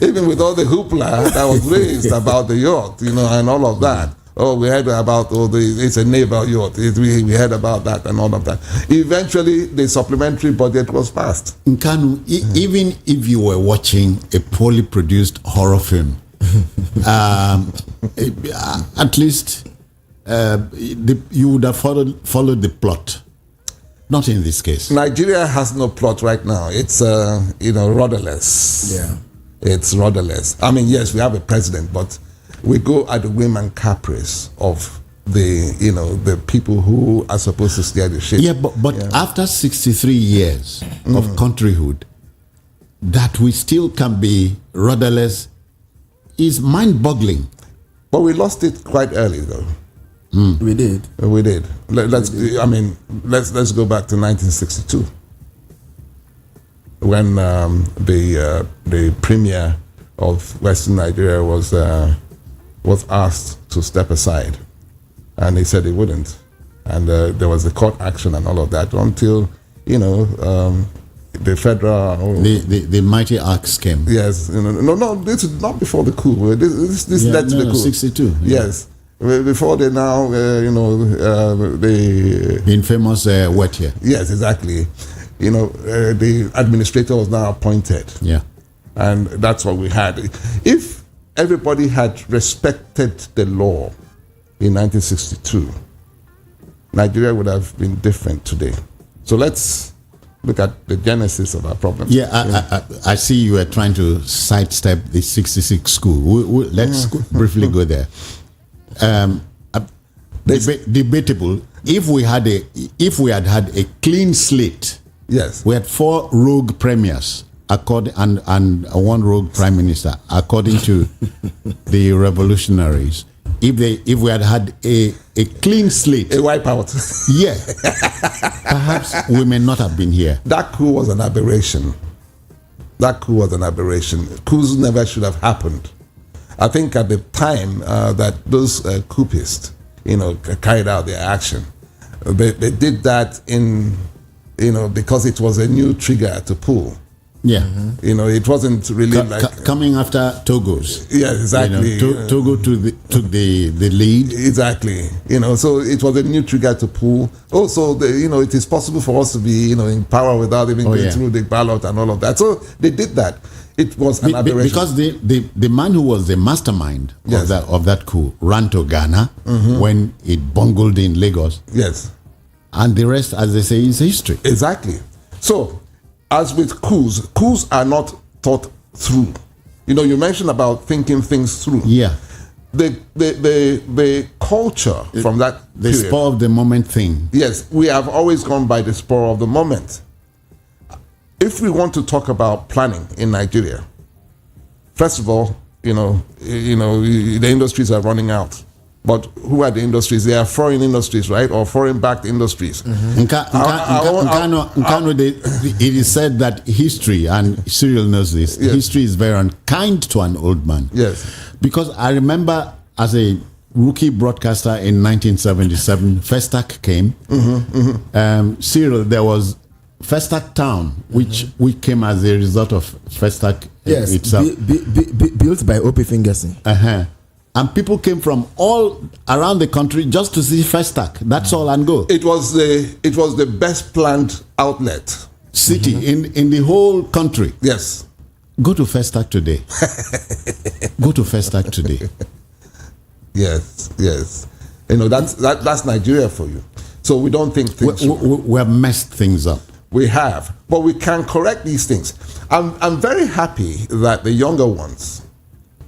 Even with all the hoopla that was raised about the yacht, and all of that. We heard about it's a naval yacht. We heard about that and all of that. Eventually, the supplementary budget was passed. Nkanu, even if you were watching a poorly produced horror film, at least you would have followed the plot. Not in this case. Nigeria has no plot right now. It's rudderless. Yeah, it's rudderless. I mean, yes, we have a president, but we go at the whim and caprice of the people who are supposed to steer the ship. Yeah, but after 63 years of countryhood, that we still can be rudderless is mind-boggling. But we lost it quite early, though. We did. Let's go back to 1962 when the premier of Western Nigeria was asked to step aside, and he said he wouldn't, and there was a court action and all of that until the federal the mighty axe came. Yes, this is not before the coup. This led to the coup. 62. Yes, before they now the infamous wet here. Yes, exactly. The administrator was now appointed. Yeah, and that's what we had. If everybody had respected the law in 1962, Nigeria would have been different today. So let's look at the genesis of our problem. Yeah, I see you are trying to sidestep the 66 school. Let's briefly go there. Debatable. If we had had a clean slate, yes, we had 4 rogue premiers. And one rogue prime minister, according to the revolutionaries. If we had had a clean slate, a wipeout, yeah, perhaps we may not have been here. That coup was an aberration. Coups never should have happened. I think at the time that those coupists, carried out their action, they did that because it was a new trigger to pull. Yeah, it wasn't really coming after Togo's. Yeah, exactly. Togo took the lead. Exactly. So it was a new trigger to pull. Also, it is possible for us to be, in power without even going through the ballot and all of that. So they did that. It was an aberration. Because the man who was the mastermind of that coup ran to Ghana when it bungled in Lagos. Yes. And the rest, as they say, is history. Exactly. So, as with coups are not thought through. You mentioned about thinking things through. Yeah. The culture from that the period, spur of the moment thing. Yes, we have always gone by the spur of the moment. If we want to talk about planning in Nigeria, first of all, the industries are running out. But who are the industries? They are foreign industries, right? Or foreign-backed industries. It is said that history, and Cyril knows this, history is very unkind to an old man. Yes. Because I remember as a rookie broadcaster in 1977, Festive came. Cyril, there was Festive Town, which came as a result of Festive itself. Built by O.P. Fingerson. And people came from all around the country just to see Festive. That's all, and go. It was the best planned outlet city in the whole country. Yes. Go to Festive today. Go to Festive today. Yes. That's Nigeria for you. So we don't think things. We have messed things up. We have, but we can correct these things. I'm very happy that the younger ones.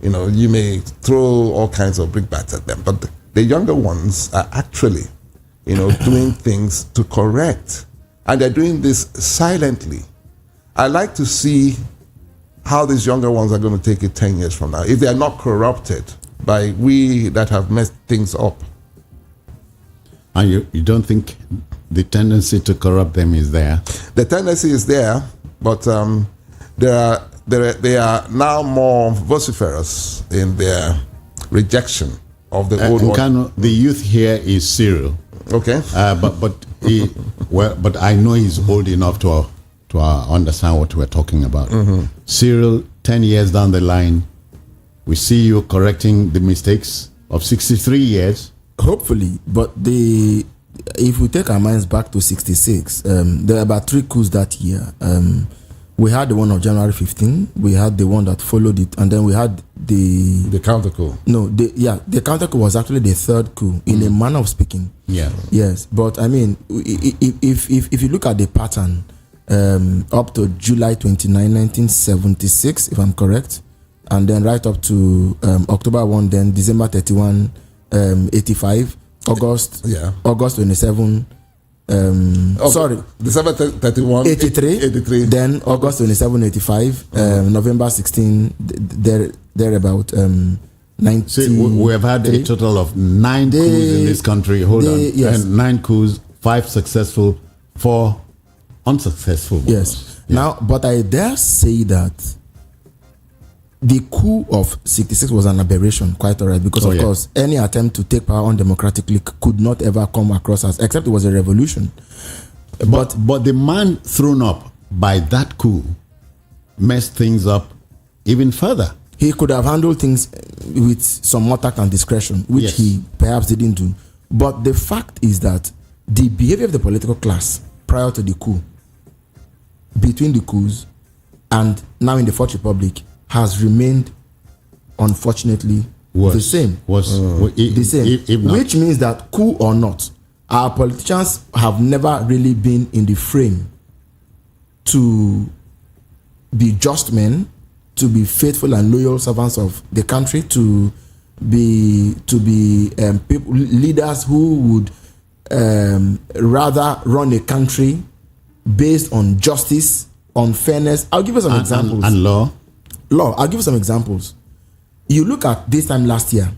You may throw all kinds of brickbats at them, but the younger ones are actually, doing things to correct. And they're doing this silently. I like to see how these younger ones are going to take it 10 years from now, if they are not corrupted by we that have messed things up. And you don't think the tendency to corrupt them is there. The tendency is there, but they are now more vociferous in their rejection of the old one. The youth here is Cyril. Okay. But I know he's old enough to understand what we're talking about. Mm-hmm. Cyril, 10 years down the line, we see you correcting the mistakes of 63 years. Hopefully, but if we take our minds back to 66, there were about 3 coups that year. We had the one of January 15, we had the one that followed it, and then we had the counter coup. No, the counter coup was actually the 3rd coup, in a manner of speaking. Yeah. Yes, but I mean, if you look at the pattern, up to July 29, 1976, if I'm correct, and then right up to October 1, then December 31, 85, August 27. December 31, 83. Then August 27, 85. November 16, thereabout. 19. See, we have had a total of 9 coups in this country. Hold on. Yes. And 9 coups, 5 successful, 4 unsuccessful ones. Yes. Yeah. Now, but I dare say that the coup of 66 was an aberration, quite all right, because of course any attempt to take power undemocratically could not ever come across as, except it was a revolution. But the man thrown up by that coup messed things up even further. He could have handled things with some more tact and discretion, which he perhaps didn't do. But the fact is that the behavior of the political class prior to the coup, between the coups, and now in the Fourth Republic, has remained, unfortunately, the same. The same. Which means that, coup or not, our politicians have never really been in the frame to be just men, to be faithful and loyal servants of the country, to be people, leaders who would rather run a country based on justice, on fairness. I'll give you some examples. And law. I'll give you some examples. You look at this time last year,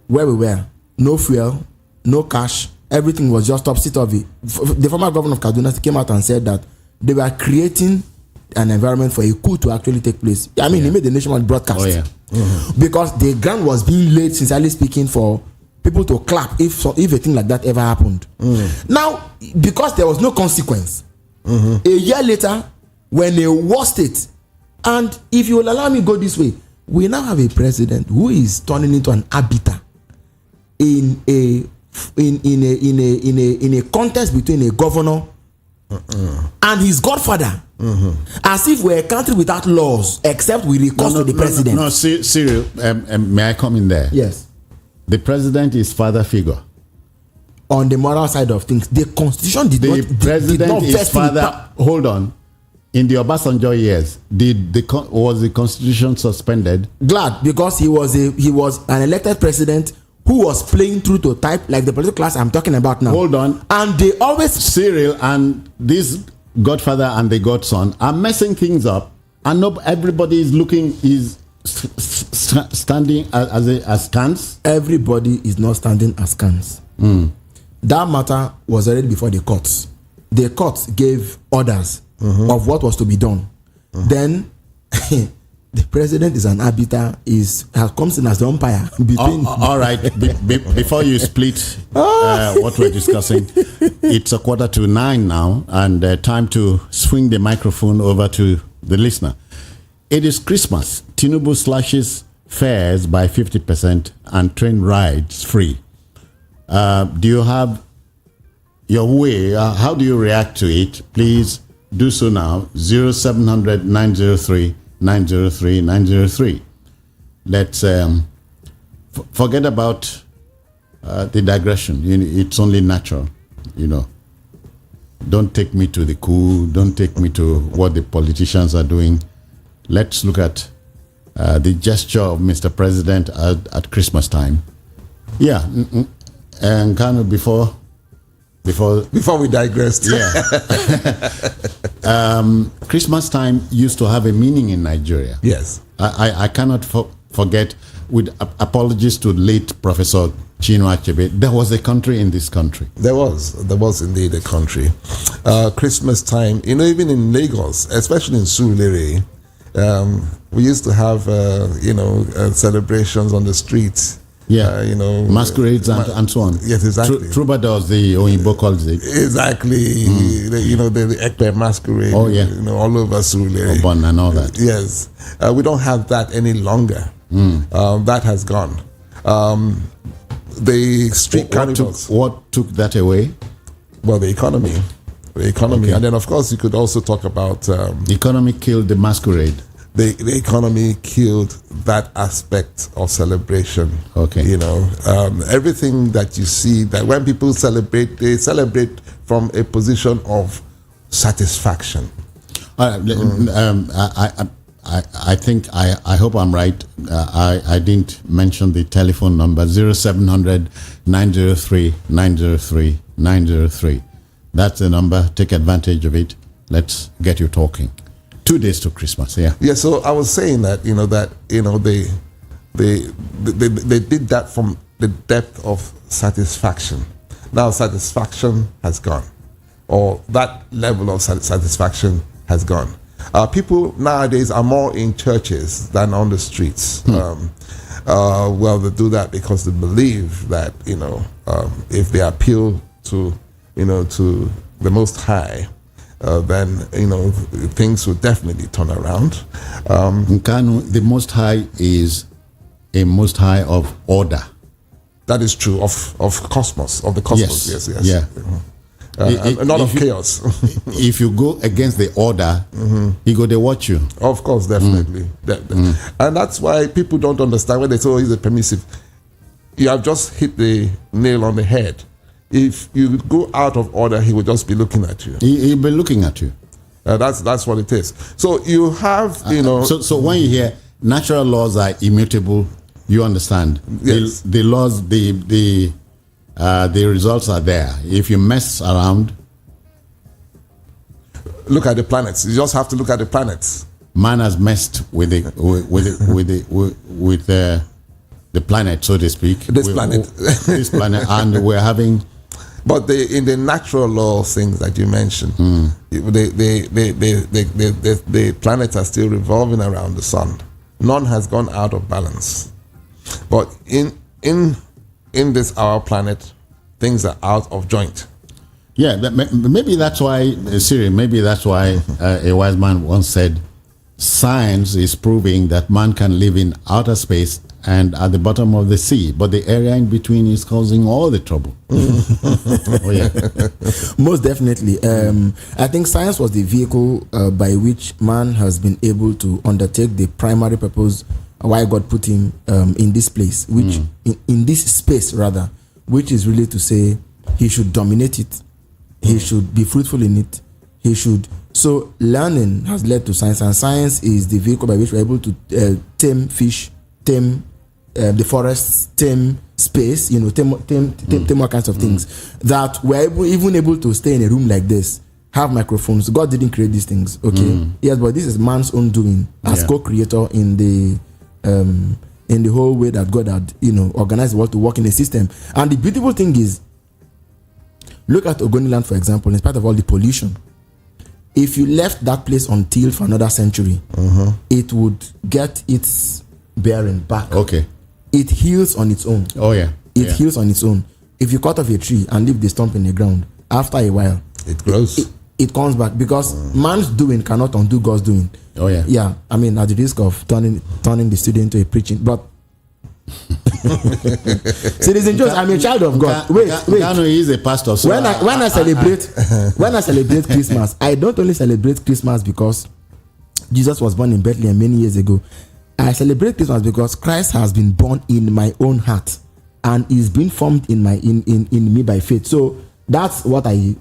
where we were, no fuel, no cash, everything was just topsy-turvy. The former governor of Kaduna came out and said that they were creating an environment for a coup to actually take place. I mean, he made the nationwide broadcast. Because the ground was being laid, sincerely speaking, for people to clap if a thing like that ever happened. Now, because there was no consequence, a year later, when they worst it, and if you will allow me go this way, we now have a president who is turning into an arbiter in a contest between a governor and his godfather, as if we're a country without laws, except we recourse to the president. No, Cyril, may I come in there? Yes. The president is father figure. On the moral side of things, the constitution did not is father. Hold on. In the Obasanjo years, was the constitution suspended? Glad, because he was an elected president who was playing through to type, like the political class I'm talking about now. Hold on. And they always... Cyril and this godfather and the godson are messing things up, and everybody is standing as askance. Everybody is not standing askance. That matter was already before the courts. The courts gave orders of what was to be done. Then the president is an arbiter, comes in as the umpire between. All right. Before you split what we're discussing, it's 8:45 now, and time to swing the microphone over to the listener. It is Christmas. Tinubu slashes fares by 50% and train rides free. Do you have your way? How do you react to it? Please do so now. 0700 903 903 903. Let's forget about the digression. It's only natural, Don't take me to the coup. Don't take me to what the politicians are doing. Let's look at the gesture of Mr. President at Christmas time. Yeah, and kind of before we digressed. Yeah. Christmas time used to have a meaning in Nigeria. Yes. I cannot forget, with apologies to late Professor Chinua Achebe, there was a country in this country. There was indeed a country. Christmas time, even in Lagos, especially in Surulere, we used to have, celebrations on the streets. Yeah, masquerades and so on. Yes, exactly. Troubadours, the Oyinbo calls it. Exactly. The Ekpe masquerade. Oh, yeah. All over Surulere. Obon and all that. Yes. We don't have that any longer. That has gone. The street carnivals. What took that away? Well, the economy. Okay. And then, of course, you could also talk about... the economy killed the masquerade. The economy killed that aspect of celebration. Okay. Everything that you see, that when people celebrate, they celebrate from a position of satisfaction. I think, I hope I'm right. I didn't mention the telephone number, 0700 903 903 903. That's the number. Take advantage of it. Let's get you talking. 2 days to Christmas, yeah. Yeah, so I was saying that, they did that from the depth of satisfaction. Now satisfaction has gone, or that level of satisfaction has gone. People nowadays are more in churches than on the streets. Well, they do that because they believe that, if they appeal to the Most High, then things will definitely turn around. The Most High is a Most High of order. That is true of cosmos, of the cosmos. Yes. Yeah. Not of chaos. If you go against the order, he go to watch you. Of course, definitely. And that's why people don't understand when they say, he's a permissive. You have just hit the nail on the head. If you go out of order, he will just be looking at you. He'll be looking at you. That's what it is. So you have, So when you hear natural laws are immutable, you understand. Yes. The laws, the results are there. If you mess around, look at the planets. You just have to look at the planets. Man has messed with the planet, so to speak. This planet, and we're having. But in the natural law things that you mentioned, the planets are still revolving around the sun. None has gone out of balance. But in this our planet, things are out of joint. Yeah, maybe that's why, Siri. Maybe that's why a wise man once said, "Science is proving that man can live in outer space and at the bottom of the sea, but the area in between is causing all the trouble." Oh, yeah. Most definitely. I think science was the vehicle by which man has been able to undertake the primary purpose why God put him in this place, which in this space rather, which is really to say he should dominate it, he should be fruitful in it, he should. So learning has led to science, and science is the vehicle by which we're able to tame fish, tame the forests, tame space, tame all kinds of things that we're even able to stay in a room like this, have microphones. God didn't create these things, okay? Yes, but this is man's own doing as co-creator in the whole way that God had, organized the world to work in a system. And the beautiful thing is, look at Ogoniland, for example. In spite of all the pollution, if you left that place untilled for another century, it would get its bearing back. Okay. It heals on its own. Oh, yeah. It heals on its own. If you cut off a tree and leave the stump in the ground, after a while, it grows. It comes back because man's doing cannot undo God's doing. Oh, yeah. Yeah. I mean, at the risk of turning the student into a preaching, but Citizen Jones, I'm a child of God. Wait. Gano is a pastor. So when I celebrate Christmas, I don't only celebrate Christmas because Jesus was born in Bethlehem many years ago. I celebrate Christmas because Christ has been born in my own heart and is being formed in me by faith. So that's what I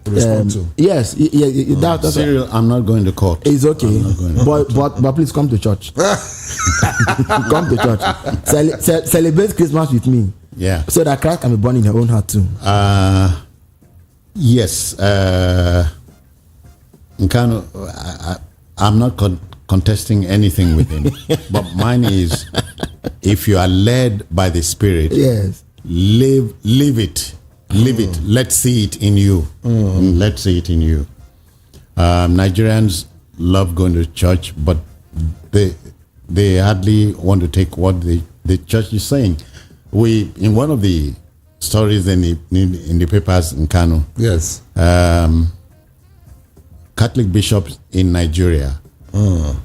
respond to. Yes, that's Cyril, I'm not going to court. It's okay, but please come to church. Come to church. Celebrate Christmas with me. Yeah. So that Christ can be born in your own heart too. Yes. Nkano, I'm not contesting anything with him, but mine is, if you are led by the Spirit, yes, Live it. Live it. Let's see it in you. Let's see it in you. Nigerians love going to church, but they hardly want to take what the church is saying. We, in one of the stories in the papers in Kano, yes, Catholic bishops in Nigeria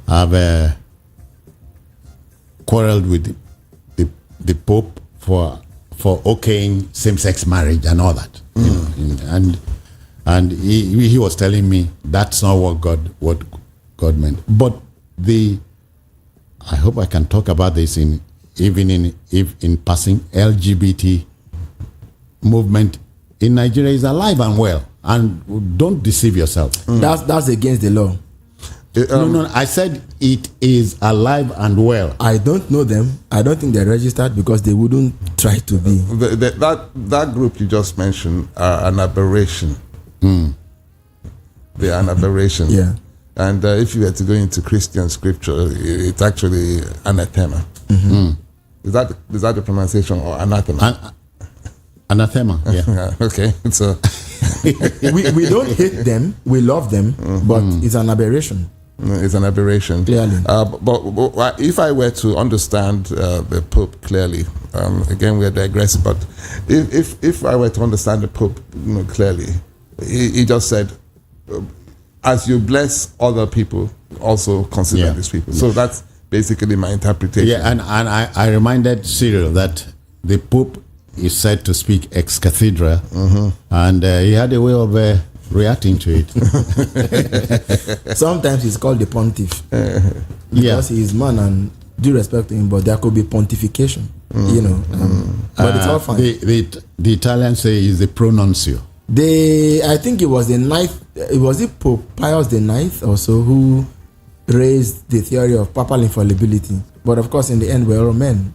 have quarreled with the Pope for okaying same-sex marriage and all that. You know, and he was telling me that's not what God meant. But I hope I can talk about this in passing. LGBT movement in Nigeria is alive and well, and don't deceive yourself. That's against the law. No, I said it is alive and well. I don't know them. I don't think they're registered because they wouldn't try to be. That group you just mentioned are an aberration. They are an aberration. Yeah. And if you were to go into Christian scripture, it's actually anathema. Is that the pronunciation, or anathema? Anathema. Yeah. Okay. So we don't hate them. We love them, but it's an aberration. It's an aberration. Clearly. But if I were to understand the Pope clearly, again we're digressing, but if I were to understand the Pope clearly, he just said, as you bless other people, also consider these people. So that's basically my interpretation. Yeah, and I reminded Cyril that the Pope is said to speak ex cathedra, and he had a way of reacting to it. Sometimes he's called the pontiff because he is man, and due respect to him, but there could be pontification, but it's all fine. The Italians say he's the pronuncio. I think it was the ninth. Was it Pope Pius the IX or so who raised the theory of papal infallibility? But of course, in the end, we're all men.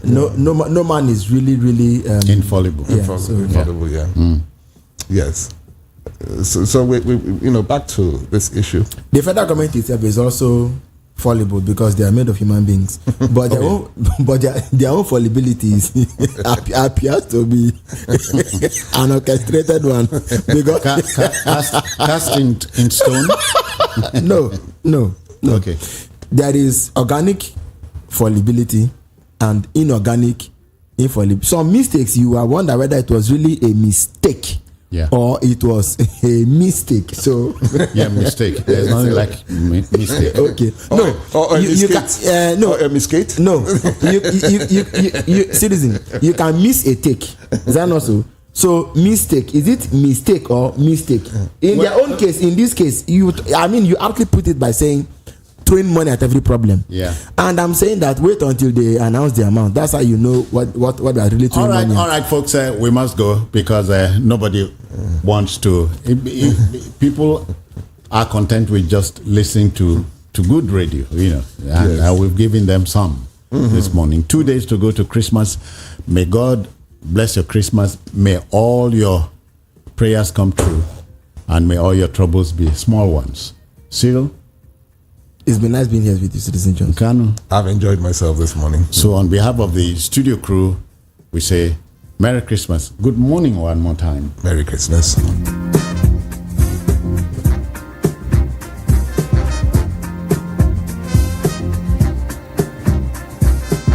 No man is really infallible. Infallible. Yes. So we back to this issue. The federal government itself is also fallible because they are made of human beings, but their own fallibility appears to be an orchestrated one because cast in stone. No. Okay. There is organic fallibility and inorganic infallibility. Some mistakes you are wonder whether it was really a mistake. Yeah. Or it was a mistake. So mistake. There's nothing like mistake. Okay. Or a mistake. No. You citizen, you can miss a take. Is that not so? So mistake, is it mistake or mistake? In their own case, in this case, you actually put it by saying throwing money at every problem. Yeah. And I'm saying that wait until they announce the amount. That's how you know what they are really throwing money at. All right, folks, we must go because nobody wants to. People are content with just listening to good radio, and we've given them some this morning. 2 days to go to Christmas. May God bless your Christmas. May all your prayers come true, and may all your troubles be small ones. Cyril? It's been nice being here with you, Citizen John. Kanu? I've enjoyed myself this morning. So on behalf of the studio crew, we say Merry Christmas. Good morning one more time. Merry Christmas.